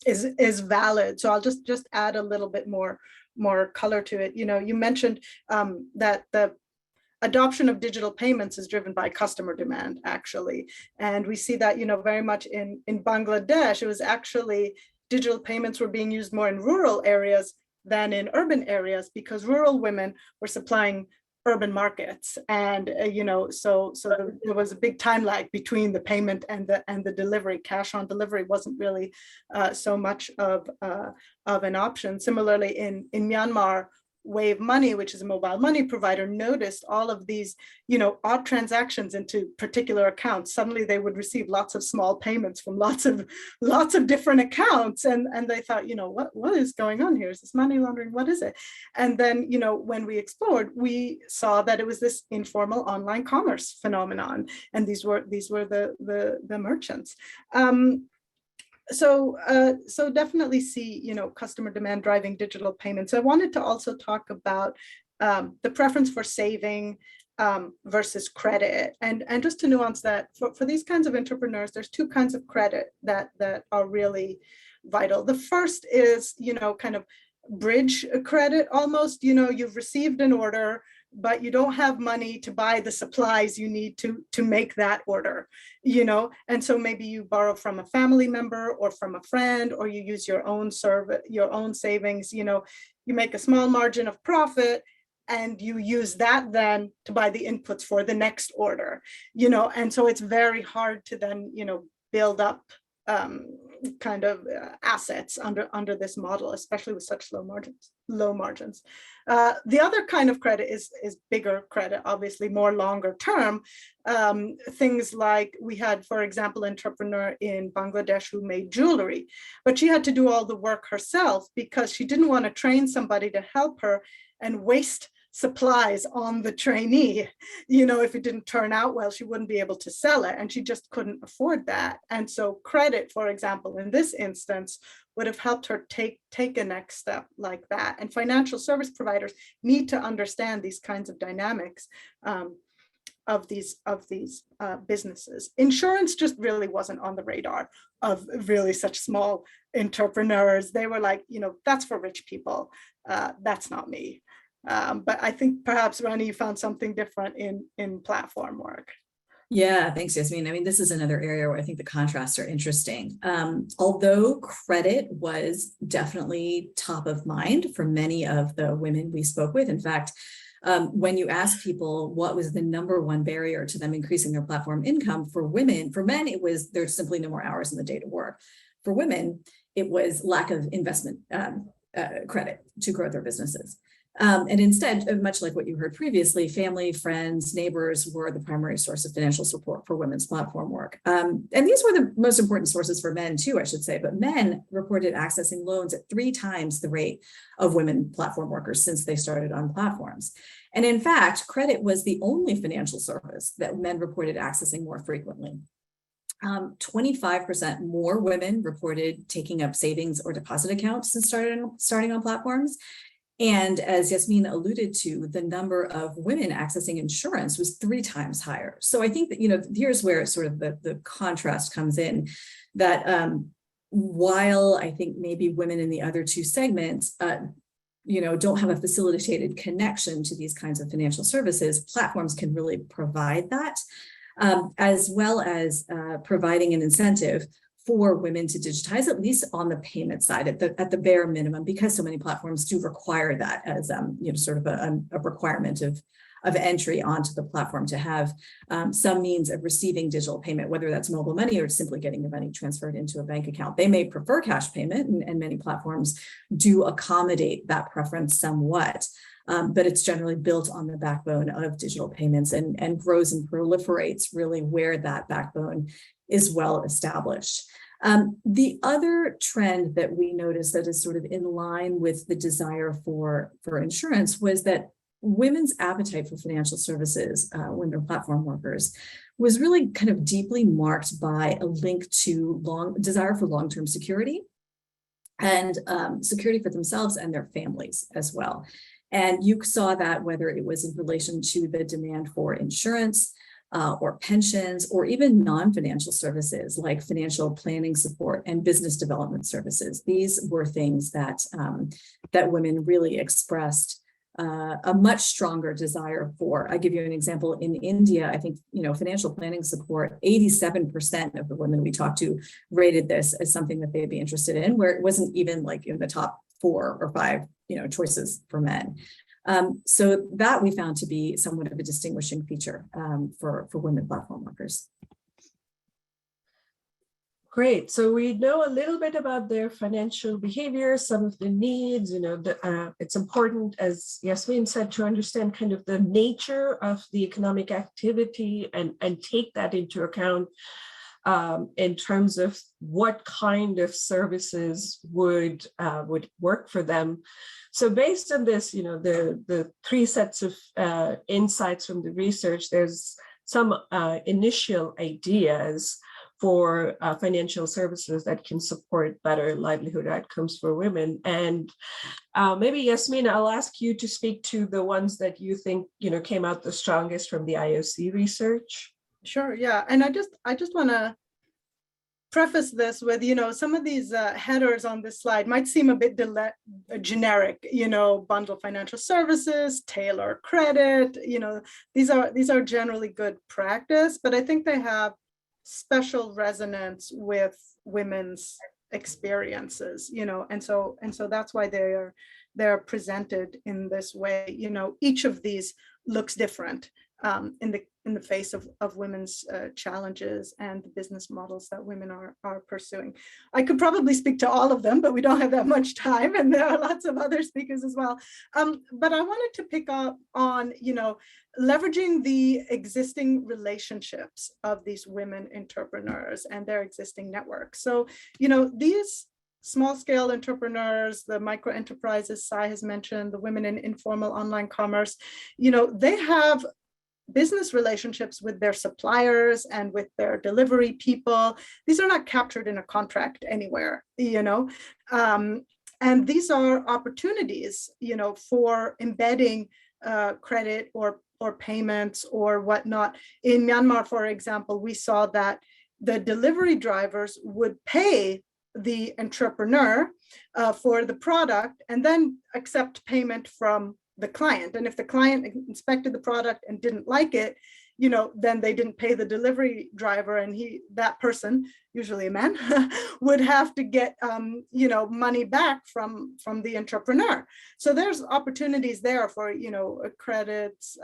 is valid. So I'll just add a little bit more color to it. You know, you mentioned that the adoption of digital payments is driven by customer demand, actually. And we see that, you know, very much in Bangladesh. It was actually digital payments were being used more in rural areas than in urban areas because rural women were supplying urban markets. And, you know, so there was a big time lag between the payment and the delivery. Cash on delivery wasn't really so much of an option. Similarly, in Myanmar, Wave Money, which is a mobile money provider, noticed all of these, you know, odd transactions into particular accounts. Suddenly they would receive lots of small payments from lots of different accounts. And they thought, you know, what is going on here? Is this money laundering? What is it? And then, you know, when we explored, we saw that it was this informal online commerce phenomenon. And these were the merchants. So definitely see, you know, customer demand driving digital payments. I wanted to also talk about the preference for saving versus credit. And just to nuance that, for these kinds of entrepreneurs, there's two kinds of credit that are really vital. The first is, you know, kind of bridge credit almost. You know, you've received an order, but you don't have money to buy the supplies you need to make that order, you know? And so maybe you borrow from a family member or from a friend, or you use your own savings, you know, you make a small margin of profit and you use that then to buy the inputs for the next order, you know? And so it's very hard to then, you know, build up kind of assets under this model, especially with such low margins. The other kind of credit is bigger credit, obviously more longer term. Things like we had, for example, an entrepreneur in Bangladesh who made jewelry, but she had to do all the work herself because she didn't want to train somebody to help her and waste supplies on the trainee. You know, if it didn't turn out well, she wouldn't be able to sell it, and she just couldn't afford that. And so credit, for example, in this instance, would have helped her take a next step like that. And financial service providers need to understand these kinds of dynamics of these businesses. Insurance just really wasn't on the radar of really such small entrepreneurs. They were like, you know, that's for rich people. That's not me. But I think perhaps, Rani, you found something different in platform work. Yeah, thanks, Yasmin. I mean, this is another area where I think the contrasts are interesting. Although credit was definitely top of mind for many of the women we spoke with. In fact, when you ask people what was the #1 barrier to them increasing their platform income, for women, for men, it was there's simply no more hours in the day to work. For women, it was lack of investment credit to grow their businesses. And instead, much like what you heard previously, family, friends, neighbors were the primary source of financial support for women's platform work. And these were the most important sources for men too, I should say, but men reported accessing loans at 3 times the rate of women platform workers since they started on platforms. And in fact, credit was the only financial service that men reported accessing more frequently. 25% more women reported taking up savings or deposit accounts since starting on platforms. And as Yasmin alluded to, the number of women accessing insurance was 3 times higher. So I think that, here's where sort of the contrast comes in, that while I think maybe women in the other 2 segments, don't have a facilitated connection to these kinds of financial services, platforms can really provide that, as well as providing an incentive for women to digitize, at least on the payment side, at the bare minimum, because so many platforms do require that as sort of a requirement of entry onto the platform, to have some means of receiving digital payment, whether that's mobile money or simply getting the money transferred into a bank account. They may prefer cash payment, and many platforms do accommodate that preference somewhat. But it's generally built on the backbone of digital payments and grows and proliferates really where that backbone is well established. The other trend that we noticed that is sort of in line with the desire for insurance was that women's appetite for financial services, when they're platform workers, was really kind of deeply marked by a link to desire for long-term security and security for themselves and their families as well. And you saw that whether it was in relation to the demand for insurance or pensions, or even non-financial services like financial planning support and business development services. These were things that, that women really expressed a much stronger desire for. I give you an example. In India, I think, financial planning support, 87% of the women we talked to rated this as something that they'd be interested in, where it wasn't even like in the top 4 or 5 choices for men. So that we found to be somewhat of a distinguishing feature for women platform workers. Great. So we know a little bit about their financial behavior, some of the needs. It's important, as Yasmin said, to understand kind of the nature of the economic activity and take that into account in terms of what kind of services would work for them. So based on this, the 3 sets of insights from the research, there's some initial ideas for financial services that can support better livelihood outcomes for women. And maybe, Yasmin, I'll ask you to speak to the ones that you think, came out the strongest from the IOC research. Sure, yeah. And I just want to preface this with, some of these headers on this slide might seem a bit generic, bundle financial services, tailor credit, these are generally good practice, but I think they have special resonance with women's experiences, and so that's why they're presented in this way. Each of these looks different in the face of women's challenges and the business models that women are pursuing. I could probably speak to all of them, but we don't have that much time, and there are lots of other speakers as well. But I wanted to pick up on, leveraging the existing relationships of these women entrepreneurs and their existing networks. So, these small scale entrepreneurs, the micro enterprises Sai has mentioned, the women in informal online commerce, they have business relationships with their suppliers and with their delivery people. These are not captured in a contract anywhere, and these are opportunities, for embedding credit or payments or whatnot. In Myanmar, for example, we saw that the delivery drivers would pay the entrepreneur for the product and then accept payment from the client. And if the client inspected the product and didn't like it, then they didn't pay the delivery driver, and that person, usually a man, would have to get money back from the entrepreneur. So there's opportunities there for credits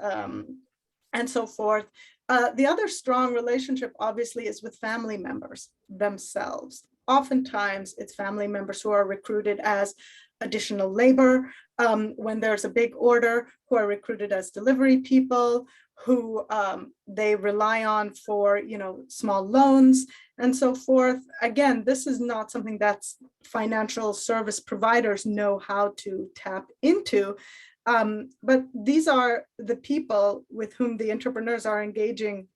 and so forth. The other strong relationship, obviously, is with family members themselves. Oftentimes, it's family members who are recruited as additional labor when there's a big order, who are recruited as delivery people, who they rely on for small loans and so forth. Again, this is not something that's financial service providers know how to tap into, but these are the people with whom the entrepreneurs are engaging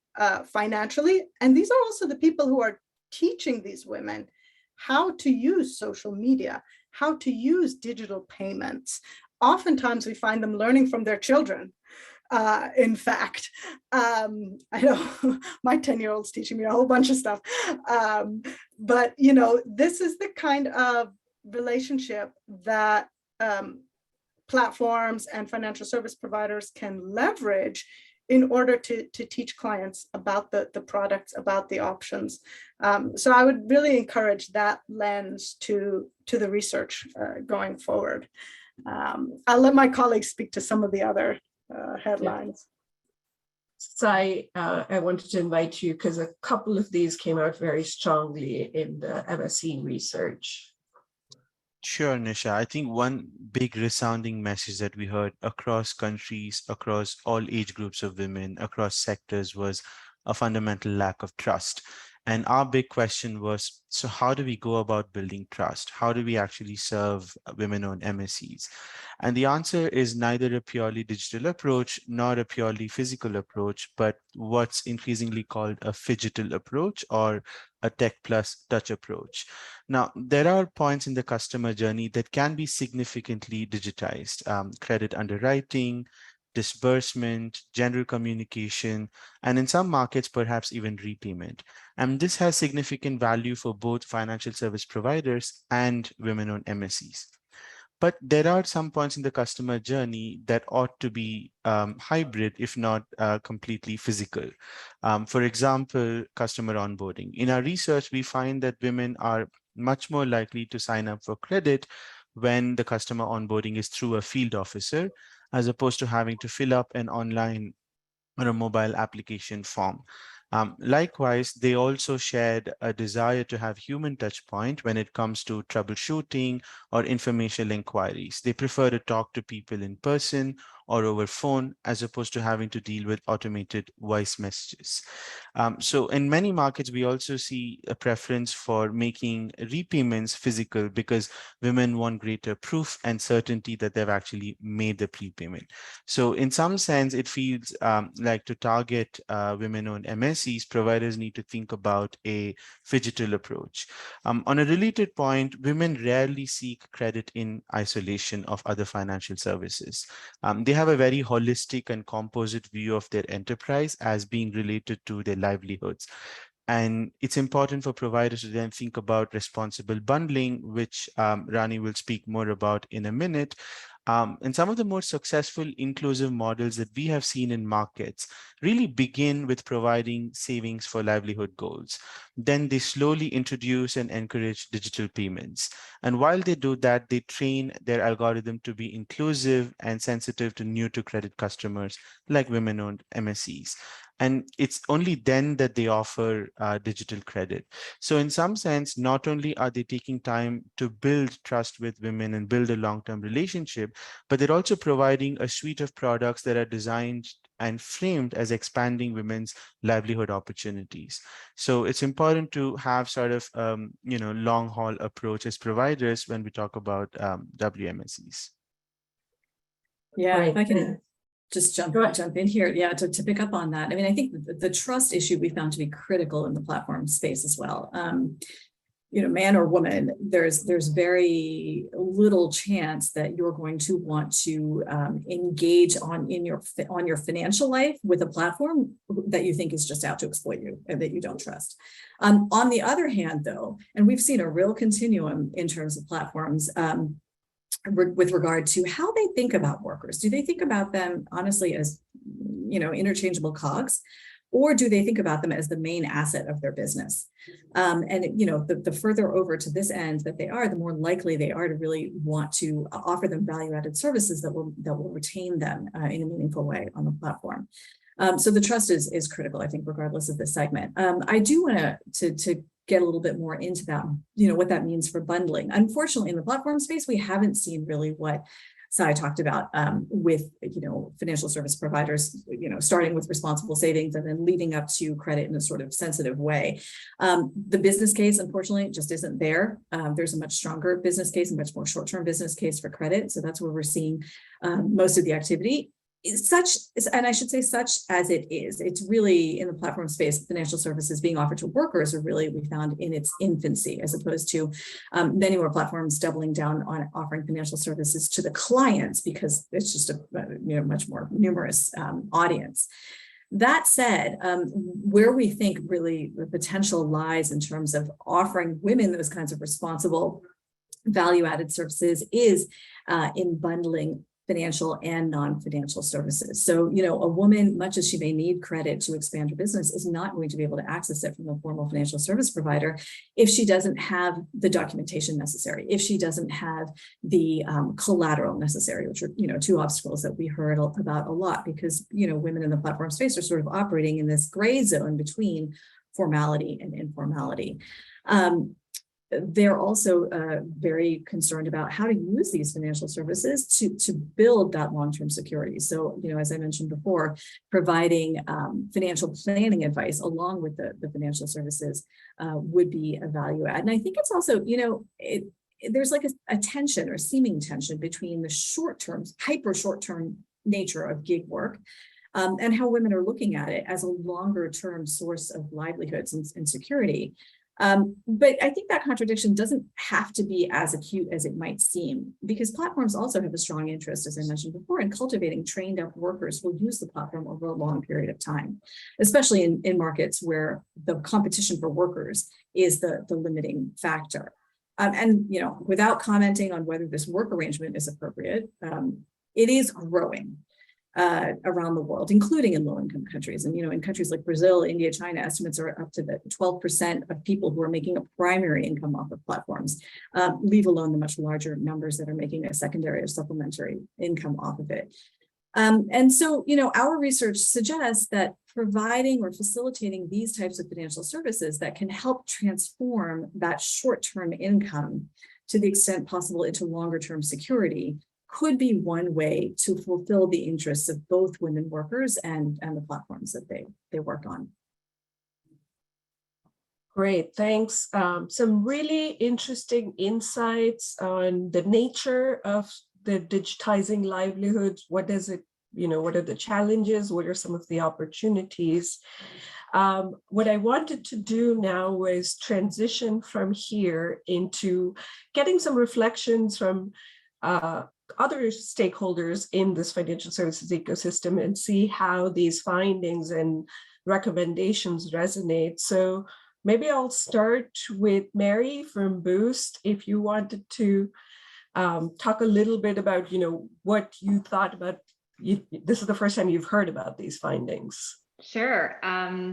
financially, and these are also the people who are teaching these women how to use social media, how to use digital payments. Oftentimes we find them learning from their children. In fact, I know my 10-year-old's teaching me a whole bunch of stuff, but this is the kind of relationship that platforms and financial service providers can leverage in order to teach clients about the products, about the options. So I would really encourage that lens to the research going forward. I'll let my colleagues speak to some of the other headlines. So I wanted to invite you because a couple of these came out very strongly in the MSE research. Sure, Nisha. I think one big resounding message that we heard across countries, across all age groups of women, across sectors, was a fundamental lack of trust. And our big question was, so how do we go about building trust? How do we actually serve women-owned MSEs? And the answer is neither a purely digital approach nor a purely physical approach, but what's increasingly called a phygital approach, or a tech plus touch approach. Now, there are points in the customer journey that can be significantly digitized: credit underwriting, disbursement, general communication, and in some markets, perhaps even repayment. And this has significant value for both financial service providers and women-owned MSEs. But there are some points in the customer journey that ought to be hybrid, if not completely physical. For example, customer onboarding. In our research, we find that women are much more likely to sign up for credit when the customer onboarding is through a field officer, as opposed to having to fill up an online or a mobile application form. Likewise, they also shared a desire to have human touch point when it comes to troubleshooting or informational inquiries. They prefer to talk to people in person or over phone, as opposed to having to deal with automated voice messages. So in many markets, we also see a preference for making repayments physical because women want greater proof and certainty that they've actually made the prepayment. So in some sense, it feels like to target women-owned MSEs, providers need to think about a phygital approach. On a related point, women rarely seek credit in isolation of other financial services. They have a very holistic and composite view of their enterprise as being related to their livelihoods. And it's important for providers to then think about responsible bundling, which Rani will speak more about in a minute. And some of the more successful inclusive models that we have seen in markets really begin with providing savings for livelihood goals. Then they slowly introduce and encourage digital payments. And while they do that, they train their algorithm to be inclusive and sensitive to new to credit customers like women-owned MSEs. And it's only then that they offer digital credit. So in some sense, not only are they taking time to build trust with women and build a long-term relationship, but they're also providing a suite of products that are designed and framed as expanding women's livelihood opportunities. So it's important to have sort of, long haul approach as providers when we talk about WMSEs. Yeah, Right. if I can just jump in here, to pick up on that. I mean, I think the trust issue we found to be critical in the platform space as well. Man or woman, there's very little chance that you're going to want to engage on your financial life with a platform that you think is just out to exploit you and that you don't trust. On the other hand, though, and we've seen a real continuum in terms of platforms. with regard to how they think about workers. Do they think about them honestly as, interchangeable cogs, or do they think about them as the main asset of their business? The further over to this end that they are, the more likely they are to really want to offer them value-added services that will retain them in a meaningful way on the platform. So the trust is critical, I think, regardless of this segment. I do want to get a little bit more into that, what that means for bundling. Unfortunately, in the platform space, we haven't seen really what Sai talked about with, financial service providers, starting with responsible savings and then leading up to credit in a sort of sensitive way. The business case, unfortunately, just isn't there. There's a much stronger business case, a much more short-term business case for credit. So that's where we're seeing most of the activity. Such as it is, it's really in the platform space, financial services being offered to workers are really, we found, in its infancy, as opposed to many more platforms doubling down on offering financial services to the clients, because it's just a much more numerous audience. That said, where we think really the potential lies in terms of offering women those kinds of responsible value-added services is in bundling financial and non-financial services. So, a woman, much as she may need credit to expand her business, is not going to be able to access it from a formal financial service provider if she doesn't have the documentation necessary, if she doesn't have the collateral necessary, which are, two obstacles that we heard about a lot, because, women in the platform space are sort of operating in this gray zone between formality and informality. They're also very concerned about how to use these financial services to build that long-term security. So, as I mentioned before, providing financial planning advice along with the financial services would be a value add. And I think it's also, there's like a tension or seeming tension between the short-term, hyper short-term nature of gig work and how women are looking at it as a longer-term source of livelihoods and security. But I think that contradiction doesn't have to be as acute as it might seem, because platforms also have a strong interest, as I mentioned before, in cultivating trained up workers who will use the platform over a long period of time, especially in markets where the competition for workers is the limiting factor. Without commenting on whether this work arrangement is appropriate, it is growing around the world, including in low-income countries. And, in countries like Brazil, India, China, estimates are up to the 12% of people who are making a primary income off of platforms, leave alone the much larger numbers that are making a secondary or supplementary income off of it. And so, our research suggests that providing or facilitating these types of financial services that can help transform that short-term income to the extent possible into longer-term security could be one way to fulfill the interests of both women workers and the platforms that they work on. Great, thanks. Some really interesting insights on the nature of the digitizing livelihoods. What does it, what are the challenges? What are some of the opportunities? What I wanted to do now was transition from here into getting some reflections from other stakeholders in this financial services ecosystem and see how these findings and recommendations resonate. So maybe I'll start with Mary from Boost. If you wanted to talk a little bit about, what you thought about, this is the first time you've heard about these findings. Sure.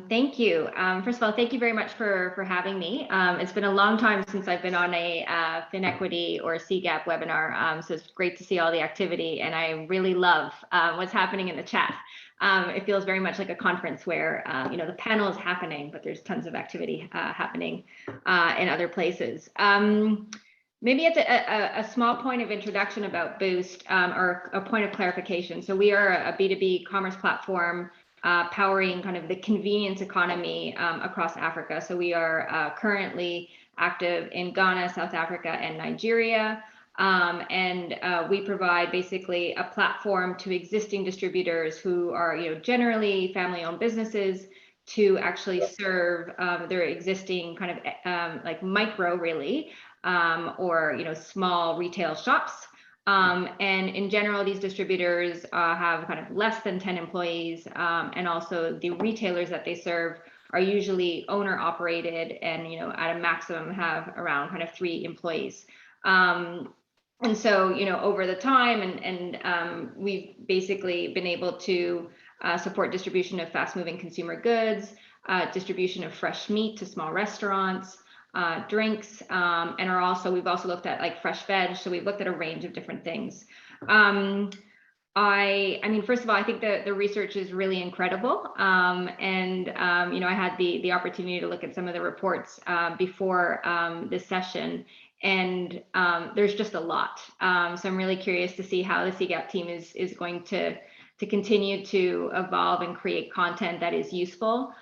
Thank you. First of all, thank you very much for having me. It's been a long time since I've been on a FinEquity or CGAP webinar, so it's great to see all the activity, and I really love what's happening in the chat. It feels very much like a conference where the panel is happening, but there's tons of activity happening in other places. Maybe it's a small point of introduction about Boost, or a point of clarification. So we are a B2B commerce platform powering kind of the convenience economy across Africa. So we are currently active in Ghana, South Africa, and Nigeria. And we provide basically a platform to existing distributors who are, generally family-owned businesses to actually serve their existing kind of like micro, really, or small retail shops. And in general, these distributors have kind of less than 10 employees, and also the retailers that they serve are usually owner operated and, at a maximum have around kind of 3 employees. And so, over the time, we've basically been able to support distribution of fast-moving consumer goods, distribution of fresh meat to small restaurants, drinks, and we've also looked at like fresh veg. So we've looked at a range of different things. I mean, first of all, I think the research is really incredible. I had the opportunity to look at some of the reports before this session, and there's just a lot. So I'm really curious to see how the CGAP team is going to continue to evolve and create content that is useful,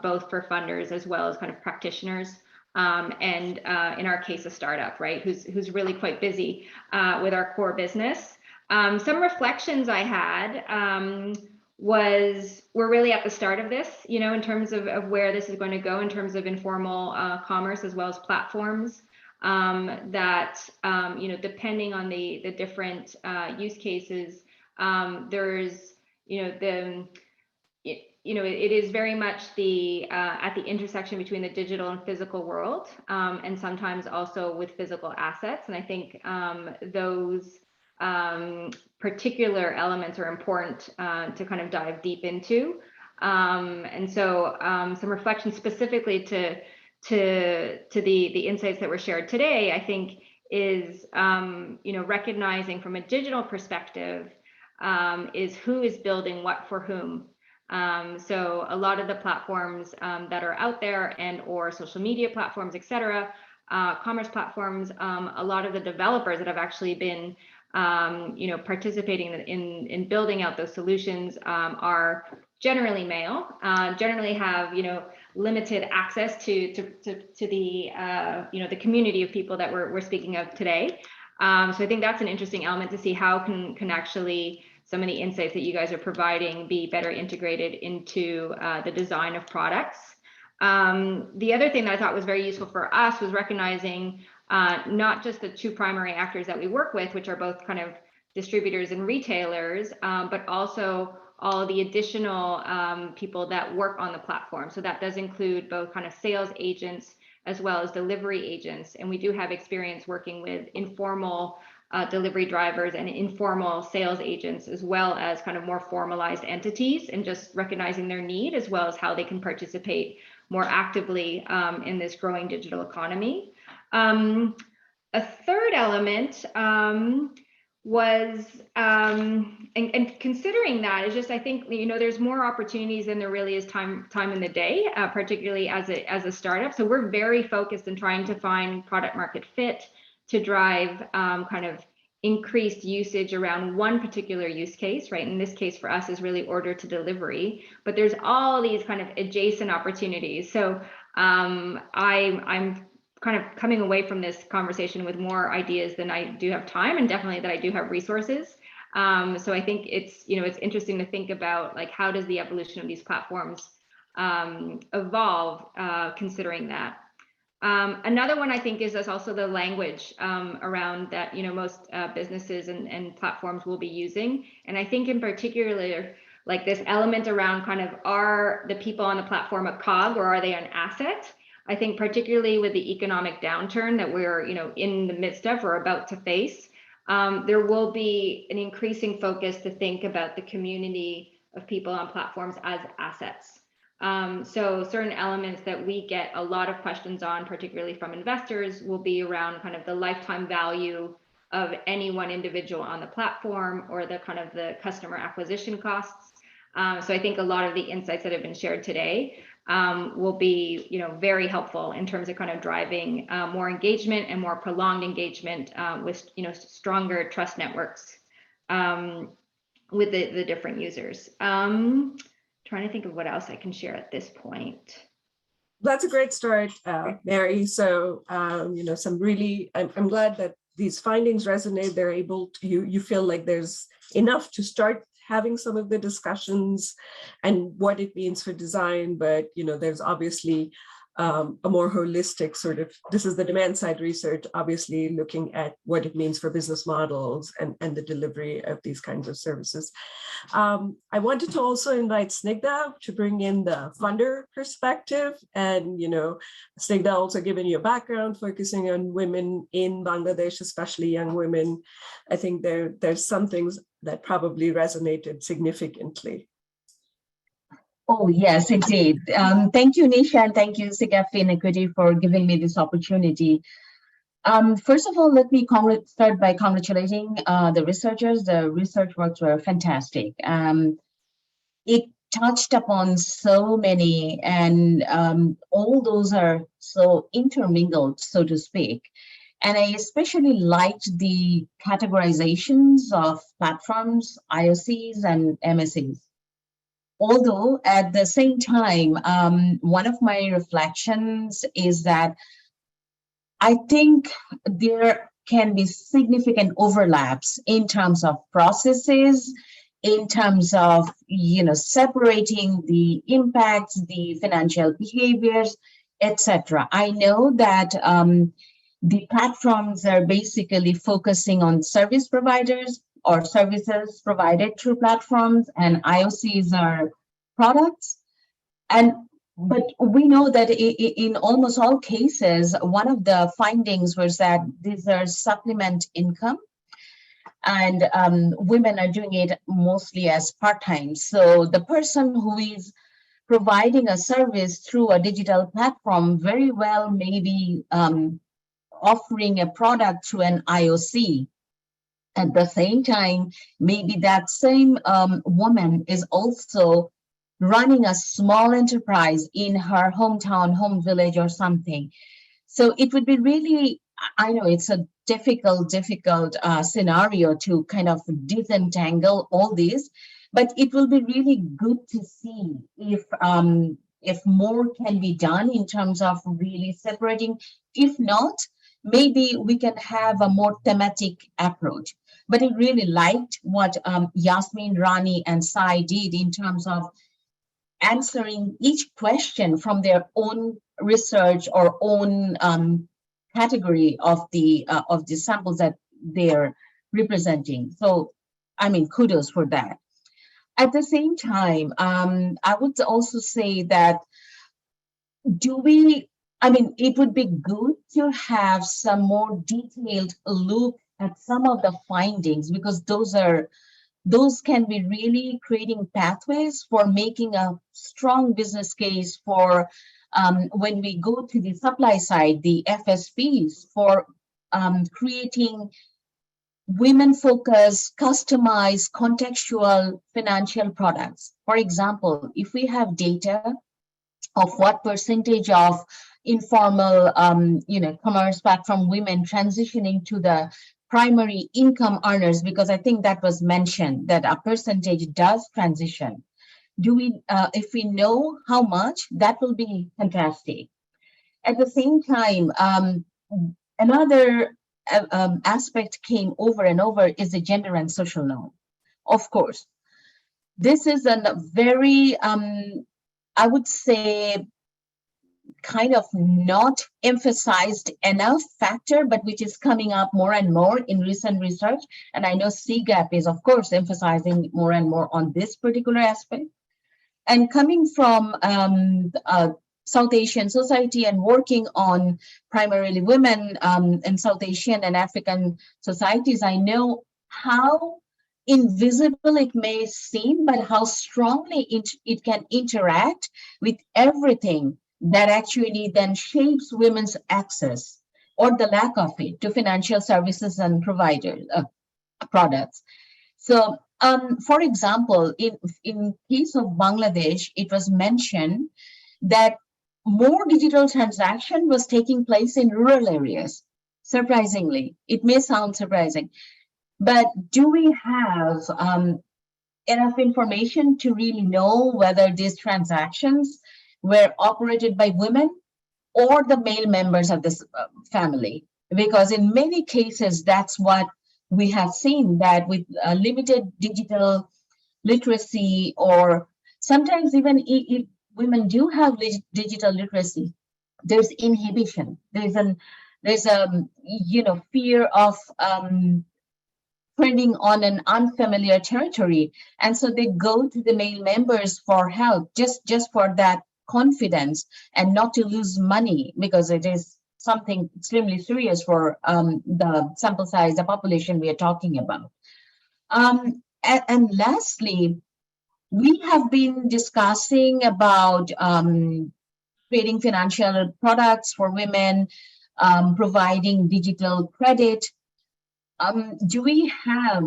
both for funders as well as kind of practitioners. In our case, a startup, right, who's really quite busy with our core business. Some reflections I had we're really at the start of this, in terms of where this is going to go in terms of informal commerce as well as platforms that, depending on the different use cases, there's, it is very much at the intersection between the digital and physical world, and sometimes also with physical assets. And I think those particular elements are important to kind of dive deep into. And so some reflection specifically to the insights that were shared today, I think is, recognizing from a digital perspective is who is building what for whom. So a lot of the platforms that are out there and or social media platforms, et cetera, commerce platforms, a lot of the developers that have actually been participating in building out those solutions are generally male, generally have limited access to the the community of people that we're speaking of today. So I think that's an interesting element to see how can actually some of the insights that you guys are providing be better integrated into the design of products. The other thing that I thought was very useful for us was recognizing not just the two primary actors that we work with, which are both kind of distributors and retailers, but also all the additional people that work on the platform. So that does include both kind of sales agents as well as delivery agents. And we do have experience working with informal delivery drivers and informal sales agents, as well as kind of more formalized entities, and just recognizing their need as well as how they can participate more actively in this growing digital economy. A third element was, and considering that is just, I think, there's more opportunities than there really is time in the day, particularly as a startup. So we're very focused in trying to find product market fit to drive kind of increased usage around one particular use case, right? In this case for us is really order to delivery, but there's all these kind of adjacent opportunities. So I'm kind of coming away from this conversation with more ideas than I do have time, and definitely that I do have resources. So I think it's, it's interesting to think about, like, how does the evolution of these platforms evolve considering that. Another one I think is also the language around that, most businesses and platforms will be using. And I think in particular, like this element around kind of, are the people on the platform a cog or are they an asset? I think particularly with the economic downturn that we're, in the midst of or about to face, there will be an increasing focus to think about the community of people on platforms as assets. So certain elements that we get a lot of questions on, particularly from investors, will be around kind of the lifetime value of any one individual on the platform, or the kind of the customer acquisition costs. So I think a lot of the insights that have been shared today will be, very helpful in terms of kind of driving more engagement and more prolonged engagement with, stronger trust networks with the different users. Trying to think of what else I can share at this point. That's a great start, Mary. So, some really, I'm glad that these findings resonate. They're able to, you feel like there's enough to start having some of the discussions and what it means for design, but, there's obviously a more holistic sort of, this is the demand side research, obviously looking at what it means for business models and the delivery of these kinds of services. I wanted to also invite Snigdha to bring in the funder perspective, and Snigdha also given you a background focusing on women in Bangladesh, especially young women. I think there's some things that probably resonated significantly. Oh, yes, indeed. Thank you, Nisha, and thank you, CGAP FinEquity, for giving me this opportunity. First of all, let me start by congratulating the researchers. The research works were fantastic. It touched upon so many, and all those are so intermingled, so to speak. And I especially liked the categorizations of platforms, IOCs, and MSEs. Although at the same time, one of my reflections is that I think there can be significant overlaps in terms of processes, in terms of separating the impacts, the financial behaviors, etc. I know that the platforms are basically focusing on service providers or services provided through platforms, and IOCs are products. But we know that in almost all cases, one of the findings was that these are supplement income, and women are doing it mostly as part-time. So the person who is providing a service through a digital platform very well may be offering a product through an IOC. At the same time, maybe that same woman is also running a small enterprise in her hometown, home village or something. So it would be really, I know it's a difficult scenario to kind of disentangle all this, but it will be really good to see if more can be done in terms of really separating. If not, maybe we can have a more thematic approach. But I really liked what Yasmin, Rani, and Sai did in terms of answering each question from their own research or own category of the samples that they're representing. So, I mean, kudos for that. At the same time, I would also say that it would be good to have some more detailed look at some of the findings, because those can be really creating pathways for making a strong business case for when we go to the supply side, the FSPs, for creating women-focused, customized, contextual financial products. For example, if we have data of what percentage of informal commerce platform women transitioning to the primary income earners, because I think that was mentioned that a percentage does transition. If we know how much, that will be fantastic. At the same time, another aspect came over and over is the gender and social norm. Of course, this is a very, I would say, kind of not emphasized enough factor, but which is coming up more and more in recent research. And I know CGAP is, of course, emphasizing more and more on this particular aspect. And coming from South Asian society and working on primarily women in South Asian and African societies, I know how invisible it may seem, but how strongly it can interact with everything that actually then shapes women's access or the lack of it to financial services and providers products. So, for example, in case of Bangladesh, it was mentioned that more digital transaction was taking place in rural areas. Surprisingly, it may sound surprising, but do we have enough information to really know whether these transactions were operated by women or the male members of this family? Because in many cases, that's what we have seen, that with limited digital literacy, or sometimes even if women do have digital literacy, there's inhibition. There's a fear of treading on an unfamiliar territory, and so they go to the male members for help, just for that confidence and not to lose money, because it is something extremely serious for the sample size, the population we are talking about. And lastly, we have been discussing about creating financial products for women, providing digital credit. Do we have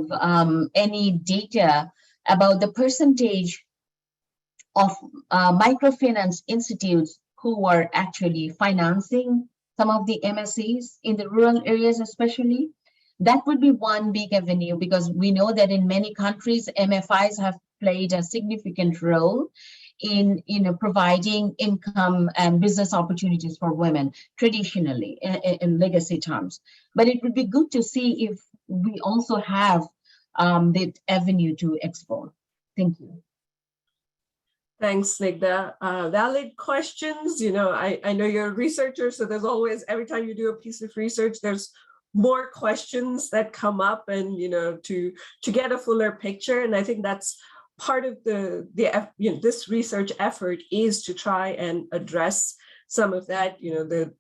any data about the percentage of microfinance institutes who are actually financing some of the MSEs in the rural areas especially? That would be one big avenue, because we know that in many countries, MFIs have played a significant role in providing income and business opportunities for women traditionally in legacy terms. But it would be good to see if we also have the avenue to explore. Thank you. Thanks, Snigdha. Valid questions. I know you're a researcher, so there's always, every time you do a piece of research, there's more questions that come up, and to get a fuller picture. And I think that's part of this research effort, is to try and address some of that.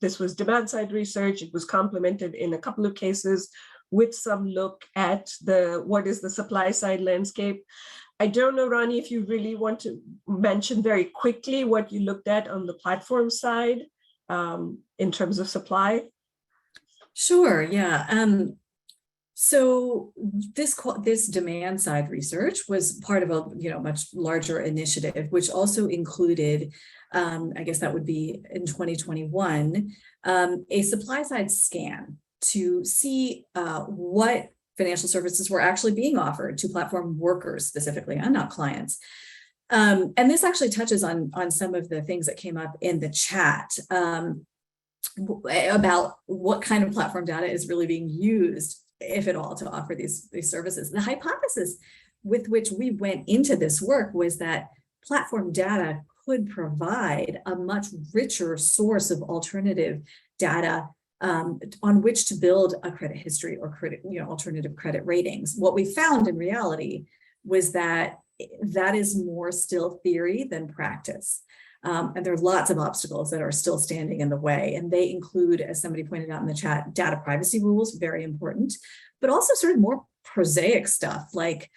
This was demand side research. It was complemented in a couple of cases with some look at what is the supply side landscape. I don't know, Rani, if you really want to mention very quickly what you looked at on the platform side in terms of supply. Sure, yeah. So this demand side research was part of a much larger initiative, which also included, I guess that would be in 2021, a supply side scan to see what financial services were actually being offered to platform workers specifically, and not clients. And this actually touches on some of the things that came up in the chat about what kind of platform data is really being used, if at all, to offer these services. The hypothesis with which we went into this work was that platform data could provide a much richer source of alternative data on which to build a credit history or alternative credit ratings. What we found in reality was that is more still theory than practice. And there are lots of obstacles that are still standing in the way. And they include, as somebody pointed out in the chat, data privacy rules, very important, but also sort of more prosaic stuff like,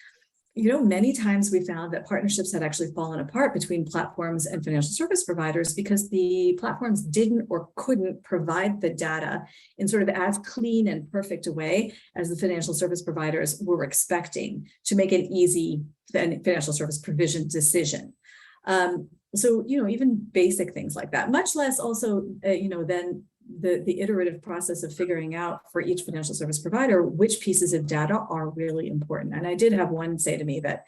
many times we found that partnerships had actually fallen apart between platforms and financial service providers because the platforms didn't or couldn't provide the data in sort of as clean and perfect a way as the financial service providers were expecting to make an easy financial service provision decision. So, even basic things like that, much less also, then the iterative process of figuring out for each financial service provider which pieces of data are really important. And I did have one say to me that,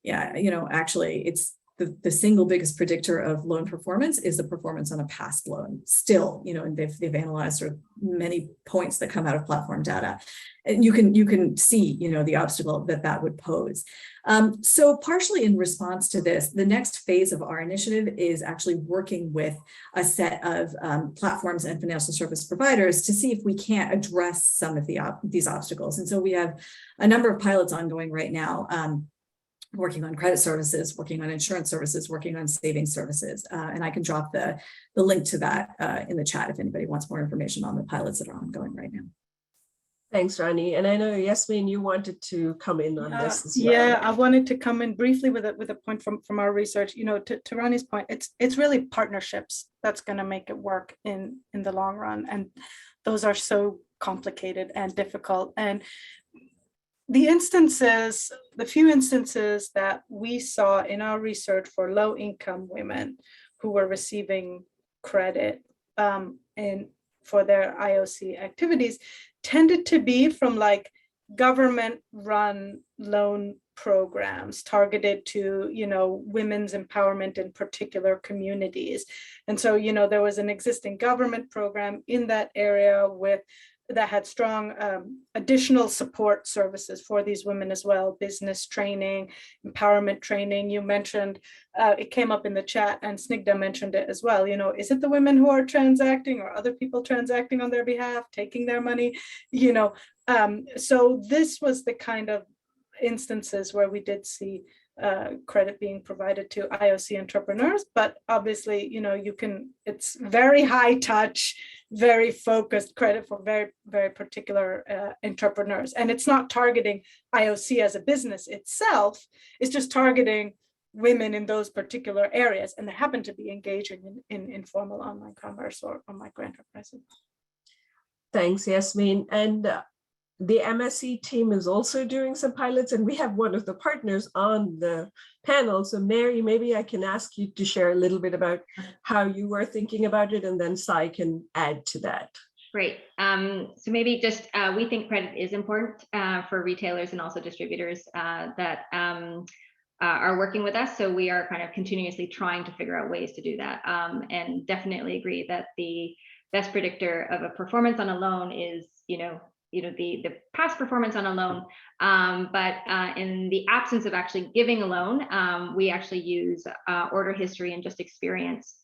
actually it's the single biggest predictor of loan performance is the performance on a past loan still, and they've analyzed sort of many points that come out of platform data. And you can see, the obstacle that would pose. So partially in response to this, the next phase of our initiative is actually working with a set of platforms and financial service providers to see if we can't address some of these obstacles. And so we have a number of pilots ongoing right now, working on credit services, working on insurance services, working on savings services. And I can drop the link to that in the chat if anybody wants more information on the pilots that are ongoing right now. Thanks, Rani. And I know, Yasmin, you wanted to come in on this as well. Yeah, I wanted to come in briefly with a point from our research. To Rani's point, it's really partnerships that's going to make it work in the long run. And those are so complicated and difficult. And the few instances that we saw in our research for low-income women who were receiving credit for their IOC activities tended to be from like government-run loan programs targeted to, women's empowerment in particular communities. And so, there was an existing government program in that area with that had strong additional support services for these women as well, business training, empowerment training. You mentioned, it came up in the chat and Snigdha mentioned it as well. You know, is it the women who are transacting or other people transacting on their behalf, taking their money? You know, so this was the kind of instances where we did see credit being provided to IOC entrepreneurs, but obviously, you know, it's very high touch, very focused credit for very, very particular entrepreneurs. And it's not targeting IOC as a business itself, it's just targeting women in those particular areas. And they happen to be engaging in informal online commerce or micro enterprises. Thanks, Yasmin. And the MSE team is also doing some pilots, and we have one of the partners on the panel. So Mary, maybe I can ask you to share a little bit about how you were thinking about it, and then Sai can add to that. Great. So maybe just, we think credit is important for retailers and also distributors that are working with us. So we are kind of continuously trying to figure out ways to do that, and definitely agree that the best predictor of a performance on a loan is, the past performance on a loan, but in the absence of actually giving a loan, we actually use order history and just experience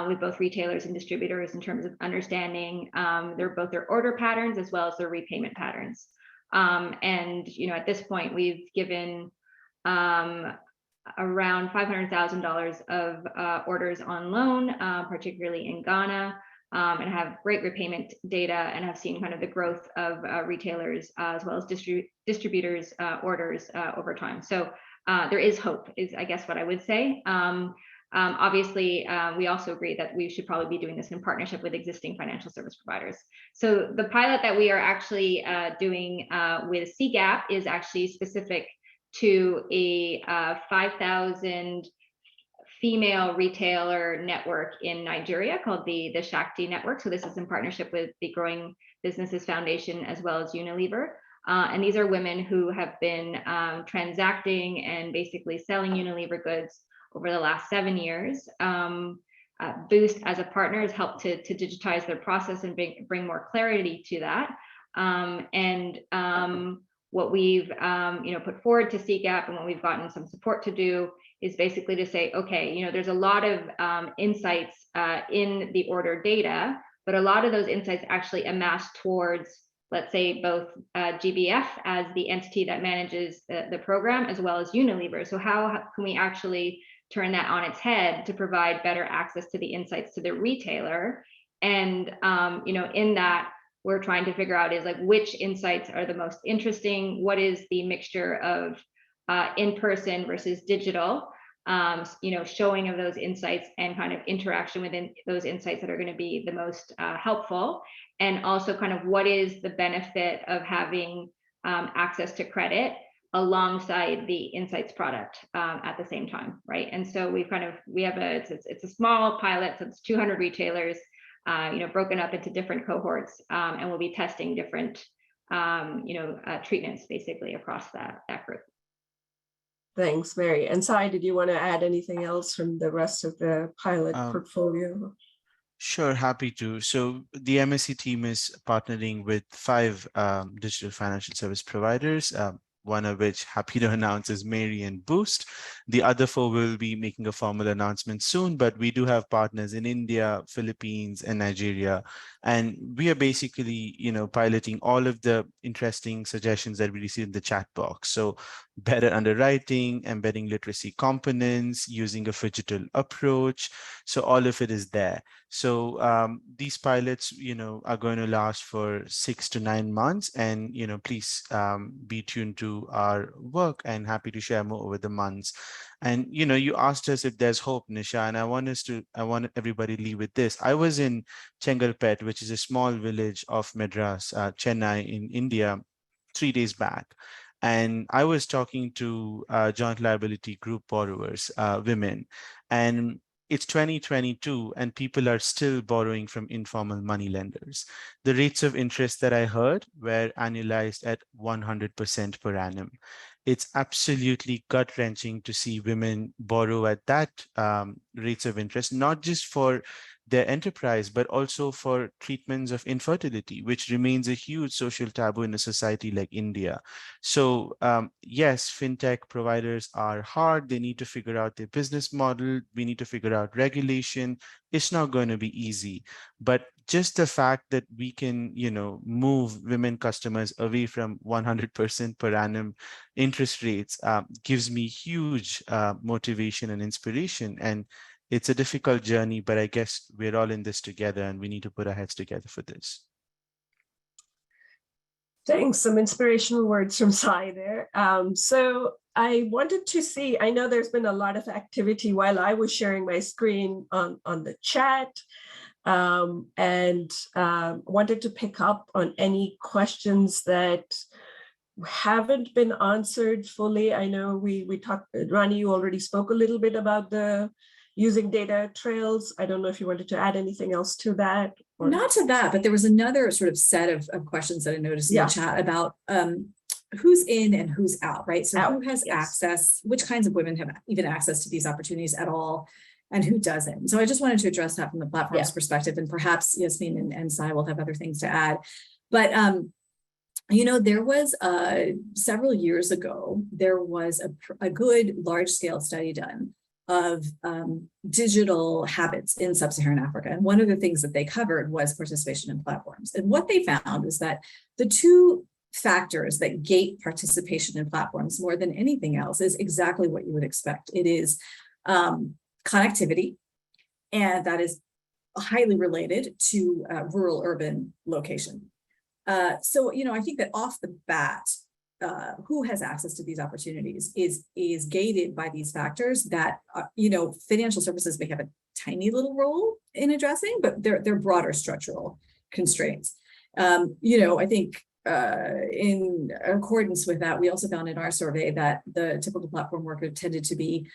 with both retailers and distributors in terms of understanding their order patterns as well as their repayment patterns. And at this point, we've given around $500,000 of orders on loan, particularly in Ghana. And have great repayment data and have seen kind of the growth of retailers as well as distributors orders over time. So there is hope, is I guess what I would say. Obviously, we also agree that we should probably be doing this in partnership with existing financial service providers. So the pilot that we are actually doing with CGAP is actually specific to a 5,000 female retailer network in Nigeria called the Shakti Network. So this is in partnership with the Growing Businesses Foundation as well as Unilever. And these are women who have been transacting and basically selling Unilever goods over the last 7 years. Boost as a partner has helped to digitize their process and bring more clarity to that. What we've put forward to CGAP and what we've gotten some support to do is basically to say, okay, there's a lot of insights in the order data, but a lot of those insights actually amass towards, let's say, both GBF as the entity that manages the program, as well as Unilever. So how can we actually turn that on its head to provide better access to the insights to the retailer? And in that, we're trying to figure out is like which insights are the most interesting, what is the mixture of in-person versus digital, showing of those insights and kind of interaction within those insights that are going to be the most helpful, and also kind of what is the benefit of having access to credit alongside the insights product at the same time, right? And so it's a small pilot, so it's 200 retailers, broken up into different cohorts, and we'll be testing different treatments basically across that group. Thanks, Mary. And Sai, did you want to add anything else from the rest of the pilot portfolio? Sure, happy to. So the MSE team is partnering with 5 digital financial service providers, one of which, happy to announce, is Mary and Boost. The other 4 will be making a formal announcement soon, but we do have partners in India, Philippines, and Nigeria. And we are basically, piloting all of the interesting suggestions that we received in the chat box. So better underwriting, embedding literacy components, using a phygital approach. So all of it is there. So these pilots, are going to last for 6 to 9 months. And, please be tuned to our work, and happy to share more over the months. And, you asked us if there's hope, Nisha, and I want everybody to leave with this. I was in Chengalpet, which is a small village of Madras, Chennai in India, 3 days back. And I was talking to joint liability group borrowers, women, and it's 2022 and people are still borrowing from informal money lenders. The rates of interest that I heard were annualized at 100% per annum. it's absolutely gut-wrenching to see women borrow at that rates of interest, not just for their enterprise, but also for treatments of infertility, which remains a huge social taboo in a society like India. So yes, fintech providers are hard. They need to figure out their business model. We need to figure out regulation. It's not going to be easy, but just the fact that we can, move women customers away from 100% per annum interest rates gives me huge motivation and inspiration. And it's a difficult journey, but I guess we're all in this together and we need to put our heads together for this. Thanks, some inspirational words from Sai there. So I wanted to see, I know there's been a lot of activity while I was sharing my screen on the chat, and wanted to pick up on any questions that haven't been answered fully. I know we talked, Rani, you already spoke a little bit about the using data trails. I don't know if you wanted to add anything else to that. Or... Not to that, but there was another sort of set of questions that I noticed in the chat about who's in and who's out, right? So who has access, which kinds of women have even access to these opportunities at all, and who doesn't? So I just wanted to address that from the platform's perspective, and perhaps Yasmin and Sai will have other things to add. But there was several years ago, there was a good large-scale study done of digital habits in sub-Saharan Africa. And one of the things that they covered was participation in platforms. And what they found was that the two factors that gate participation in platforms more than anything else is exactly what you would expect. It is connectivity, and that is highly related to rural-urban location. So, I think that off the bat, who has access to these opportunities is gated by these factors that, financial services may have a tiny little role in addressing, but they're broader structural constraints. I think in accordance with that, we also found in our survey that the typical platform worker tended to be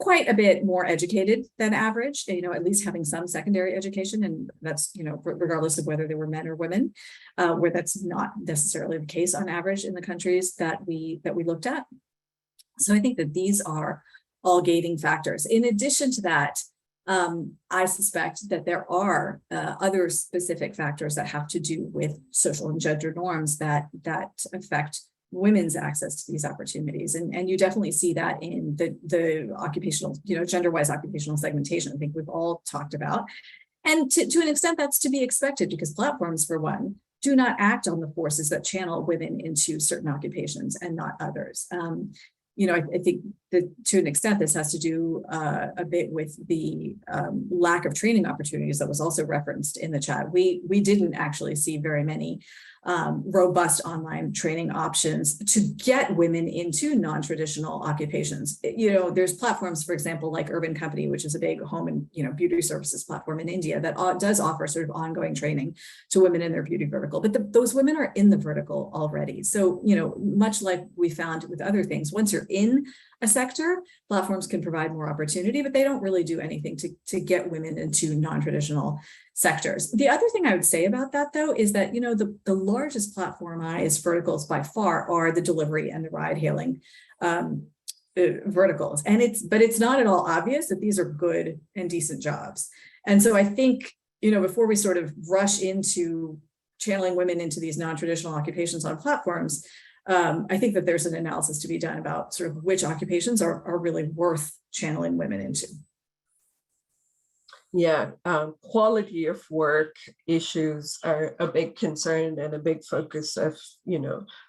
quite a bit more educated than average, at least having some secondary education. And that's, regardless of whether they were men or women, where that's not necessarily the case on average in the countries that we looked at. So I think that these are all gating factors. In addition to that, I suspect that there are other specific factors that have to do with social and gender norms that affect women's access to these opportunities. And you definitely see that in the occupational, gender-wise occupational segmentation, I think we've all talked about. And to an extent, that's to be expected, because platforms, for one, do not act on the forces that channel women into certain occupations and not others. I think that to an extent, this has to do a bit with the lack of training opportunities that was also referenced in the chat. We didn't actually see very many robust online training options to get women into non-traditional occupations. There's platforms, for example, like Urban Company, which is a big home and beauty services platform in India that does offer sort of ongoing training to women in their beauty vertical. But those women are in the vertical already. So, much like we found with other things, once you're in a sector, platforms can provide more opportunity, but they don't really do anything to get women into non-traditional sectors. The other thing I would say about that, though, is that, the largest platformized verticals by far are the delivery and the ride hailing verticals. But it's not at all obvious that these are good and decent jobs. And so I think, before we sort of rush into channeling women into these non-traditional occupations on platforms, I think that there's an analysis to be done about sort of which occupations are really worth channeling women into. Yeah, quality of work issues are a big concern and a big focus of,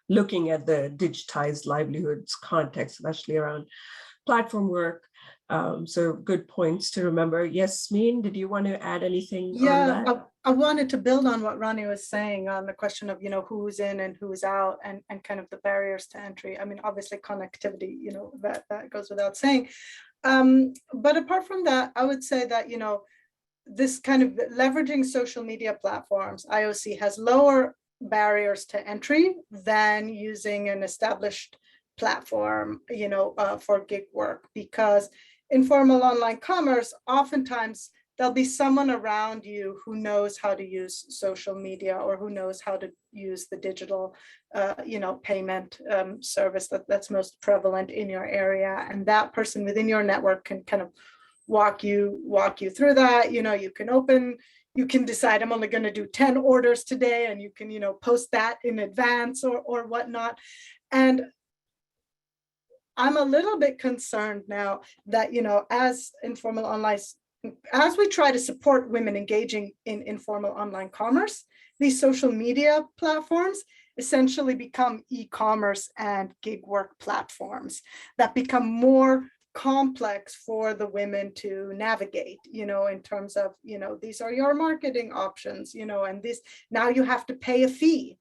looking at the digitized livelihoods context, especially around platform work. So good points to remember. Yasmin, did you want to add anything on that? I wanted to build on what Rani was saying on the question of, who's in and who's out, and kind of the barriers to entry. I mean, obviously connectivity, that goes without saying. But apart from that, I would say that, this kind of leveraging social media platforms, IOC has lower barriers to entry than using an established platform, for gig work, because informal online commerce oftentimes there'll be someone around you who knows how to use social media or who knows how to use the digital, payment service that's most prevalent in your area. And that person within your network can kind of walk you through that. You can decide, I'm only going to do 10 orders today, and you can, post that in advance or whatnot. And I'm a little bit concerned now that, as informal online, as we try to support women engaging in informal online commerce, these social media platforms essentially become e-commerce and gig work platforms that become more complex for the women to navigate, in terms of, these are your marketing options, and this, now you have to pay a fee,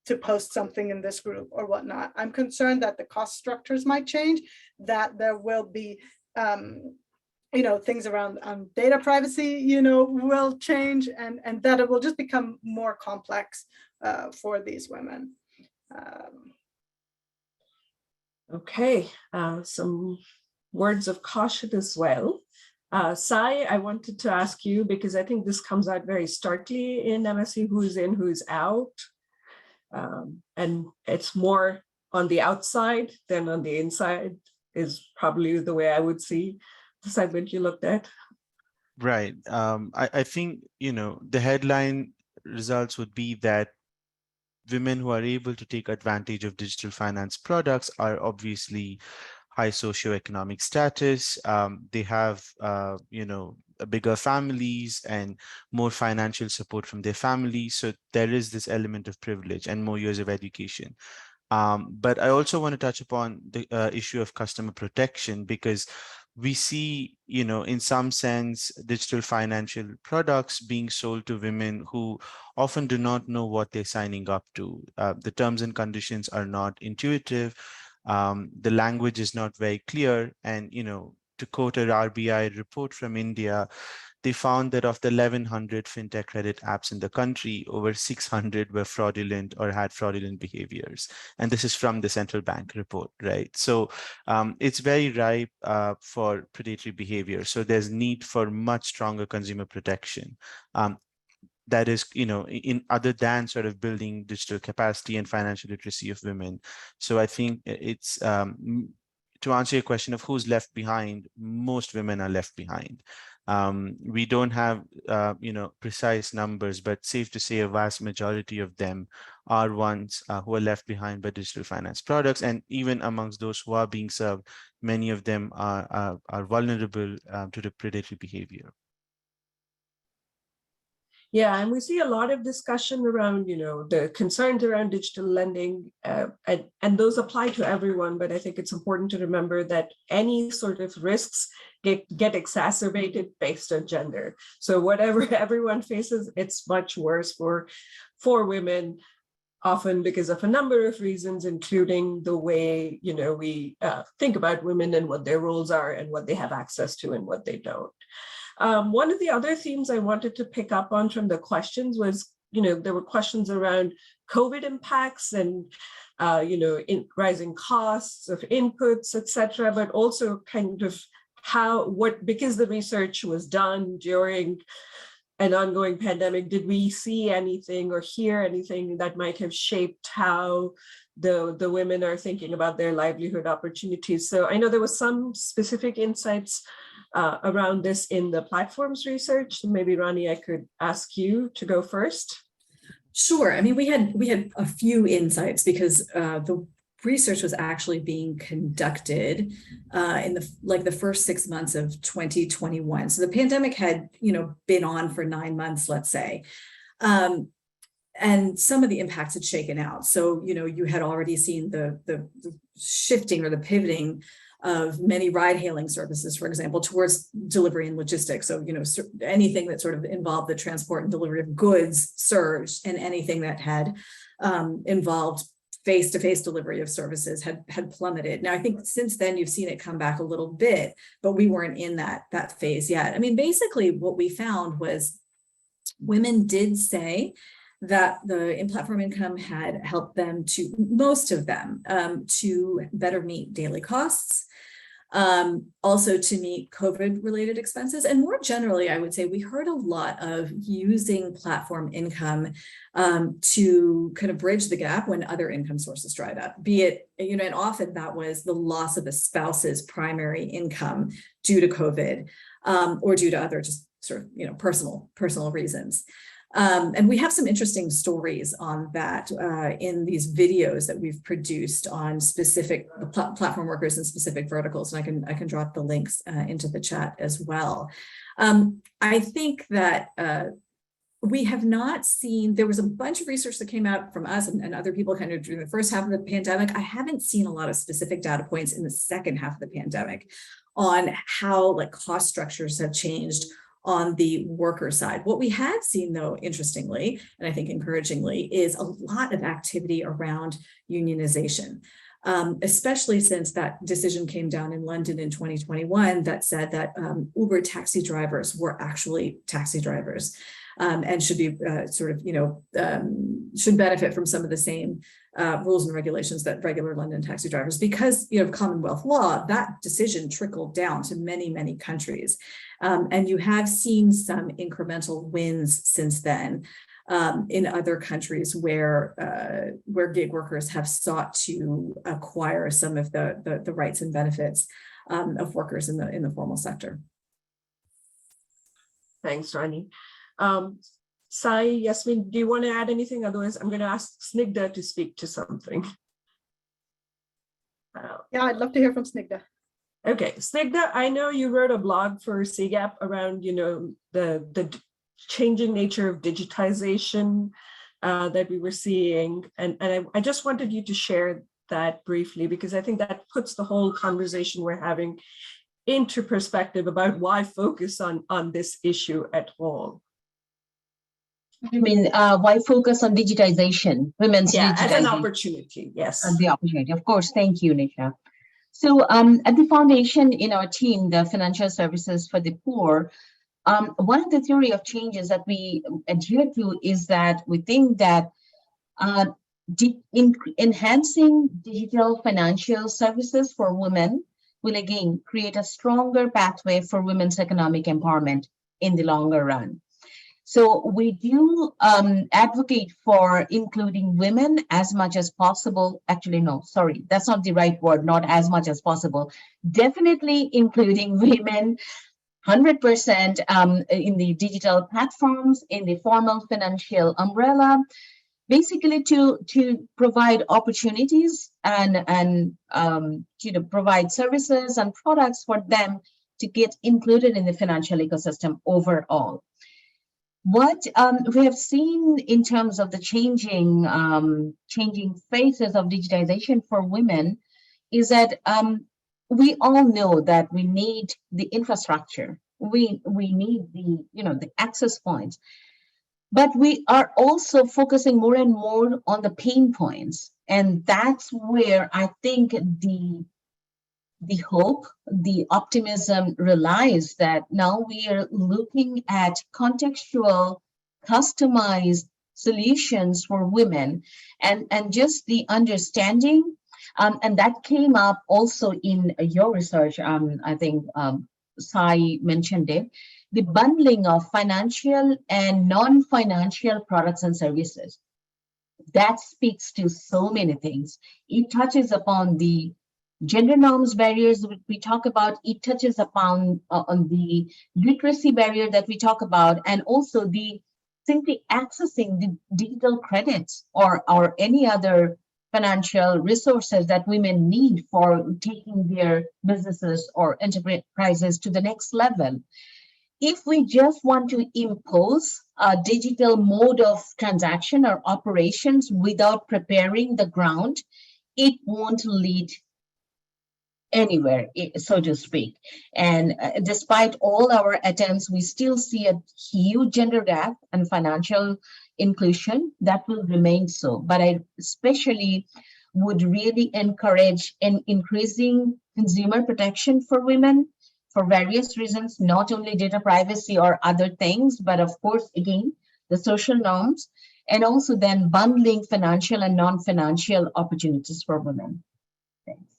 to post something in this group or whatnot. I'm concerned that the cost structures might change, that there will be, things around data privacy, will change, and that it will just become more complex for these women. Okay, some words of caution as well. Sai, I wanted to ask you, because I think this comes out very starkly in MSE, who's in, who's out. And it's more on the outside than on the inside, is probably the way I would see the segment you looked at. Right. I think, the headline results would be that women who are able to take advantage of digital finance products are obviously high socioeconomic status. They have, bigger families and more financial support from their families. So there is this element of privilege and more years of education. But I also want to touch upon the issue of customer protection, because we see, in some sense, digital financial products being sold to women who often do not know what they're signing up to. The terms and conditions are not intuitive. The language is not very clear. And, to quote an RBI report from India, they found that of the 1,100 fintech credit apps in the country, over 600 were fraudulent or had fraudulent behaviors. And this is from the central bank report, right? So it's very ripe for predatory behavior. So there's need for much stronger consumer protection. That is, in other than sort of building digital capacity and financial literacy of women. So I think it's, to answer your question of who's left behind, most women are left behind. We don't have, precise numbers, but safe to say a vast majority of them are ones who are left behind by digital finance products. And even amongst those who are being served, many of them are vulnerable to the predatory behavior. Yeah, and we see a lot of discussion around, the concerns around digital lending, and those apply to everyone. But I think it's important to remember that any sort of risks get exacerbated based on gender. So whatever everyone faces, it's much worse for women, often because of a number of reasons, including the way, we think about women and what their roles are and what they have access to and what they don't. One of the other themes I wanted to pick up on from the questions was, there were questions around COVID impacts and, rising costs of inputs, et cetera, but also kind of because the research was done during an ongoing pandemic, did we see anything or hear anything that might have shaped how the women are thinking about their livelihood opportunities? So I know there was some specific insights around this in the platform's research. Maybe Rani, I could ask you to go first. Sure. I mean, we had a few insights because the research was actually being conducted in the first 6 months of 2021. So the pandemic had, been on for 9 months, let's say. And some of the impacts had shaken out. So, you had already seen the shifting or the pivoting of many ride-hailing services, for example, towards delivery and logistics. So, anything that sort of involved the transport and delivery of goods surged, and anything that had involved face-to-face delivery of services had plummeted. Now, I think since then you've seen it come back a little bit, but we weren't in that phase yet. I mean, basically what we found was women did say that the in-platform income had helped them most of them, to better meet daily costs. also to meet COVID-related expenses. And more generally, I would say we heard a lot of using platform income to kind of bridge the gap when other income sources dried up, be it, and often that was the loss of a spouse's primary income due to COVID or due to other just sort of, personal reasons. And we have some interesting stories on that in these videos that we've produced on specific platform workers in specific verticals, and I can drop the links into the chat as well. I think that we have not seen, there was a bunch of research that came out from us and other people kind of during the first half of the pandemic. I haven't seen a lot of specific data points in the second half of the pandemic on how cost structures have changed on the worker side. What we have seen, though, interestingly, and I think encouragingly, is a lot of activity around unionization, especially since that decision came down in London in 2021 that said that Uber taxi drivers were actually taxi drivers and should be should benefit from some of the same rules and regulations that regular London taxi drivers, because of Commonwealth law, that decision trickled down to many, many countries. And you have seen some incremental wins since then in other countries where gig workers have sought to acquire some of the rights and benefits of workers in the formal sector. Thanks, Rani. Sai, Yasmin, do you want to add anything? Otherwise, I'm going to ask Snigdha to speak to something. Yeah, I'd love to hear from Snigdha. Okay, Snigdha, I know you wrote a blog for CGAP around, the changing nature of digitization that we were seeing. And I just wanted you to share that briefly, because I think that puts the whole conversation we're having into perspective about why focus on this issue at all. I mean, why focus on digitization, women's digitization? As an opportunity, yes. The opportunity, of course. Thank you, Nisha. So at the foundation in our team, the Financial Services for the Poor, one of the theory of changes that we adhere to is that we think that enhancing digital financial services for women will again create a stronger pathway for women's economic empowerment in the longer run. So we do advocate for including women as much as possible. Actually, no, sorry, that's not the right word, not as much as possible. Definitely including women 100% in the digital platforms, in the formal financial umbrella, basically to provide opportunities and provide services and products for them to get included in the financial ecosystem overall. What we have seen in terms of the changing phases of digitization for women is that we all know that we need the infrastructure, we need the access points, but we are also focusing more and more on the pain points, and that's where I think the hope, the optimism relies, that now we are looking at contextual, customized solutions for women, and just the understanding, and that came up also in your research. I think Sai mentioned it, the bundling of financial and non-financial products and services. That speaks to so many things. It touches upon the gender norms barriers that we talk about. It touches upon on the literacy barrier that we talk about, and also the simply accessing the digital credits or any other financial resources that women need for taking their businesses or enterprises to the next level. If we just want to impose a digital mode of transaction or operations without preparing the ground, it won't lead anywhere, so to speak. And despite all our attempts, we still see a huge gender gap and financial inclusion that will remain so. But I especially would really encourage an increasing consumer protection for women for various reasons, not only data privacy or other things, but of course, again, the social norms, and also then bundling financial and non-financial opportunities for women. Thanks.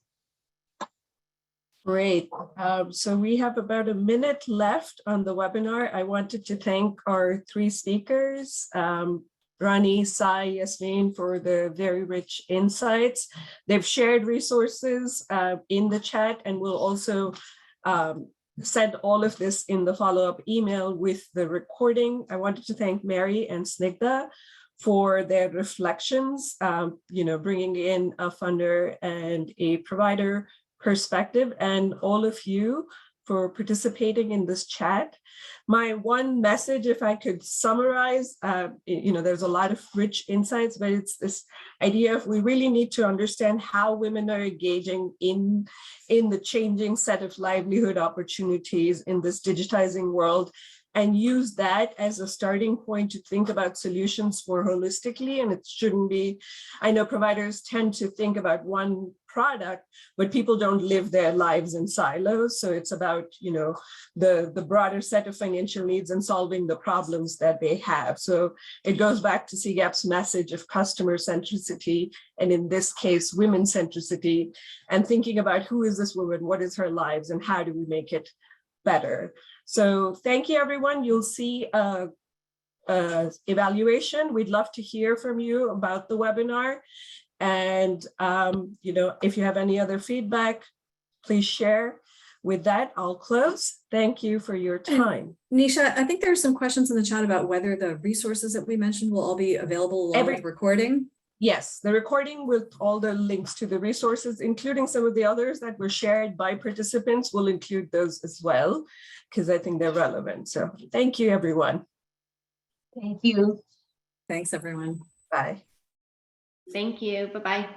Great. So we have about a minute left on the webinar. I wanted to thank our three speakers, Rani, Sai, Yasmin, for the very rich insights. They've shared resources in the chat, and we'll also send all of this in the follow-up email with the recording. I wanted to thank Mary and Snigdha for their reflections, bringing in a funder and a provider perspective, and all of you for participating in this chat. My one message, if I could summarize, there's a lot of rich insights, but it's this idea of we really need to understand how women are engaging in the changing set of livelihood opportunities in this digitizing world, and use that as a starting point to think about solutions more holistically. And it shouldn't be, I know providers tend to think about one product, but people don't live their lives in silos. So it's about, the broader set of financial needs and solving the problems that they have. So it goes back to CGAP's message of customer centricity, and in this case, women centricity, and thinking about who is this woman, what is her lives, and how do we make it better. So thank you, everyone. You'll see evaluation. We'd love to hear from you about the webinar. And, if you have any other feedback, please share. With that, I'll close. Thank you for your time. Nisha, I think there are some questions in the chat about whether the resources that we mentioned will all be available along with recording. Yes, the recording with all the links to the resources, including some of the others that were shared by participants, will include those as well, because I think they're relevant. So thank you, everyone. Thank you. Thanks, everyone. Bye. Thank you. Bye-bye.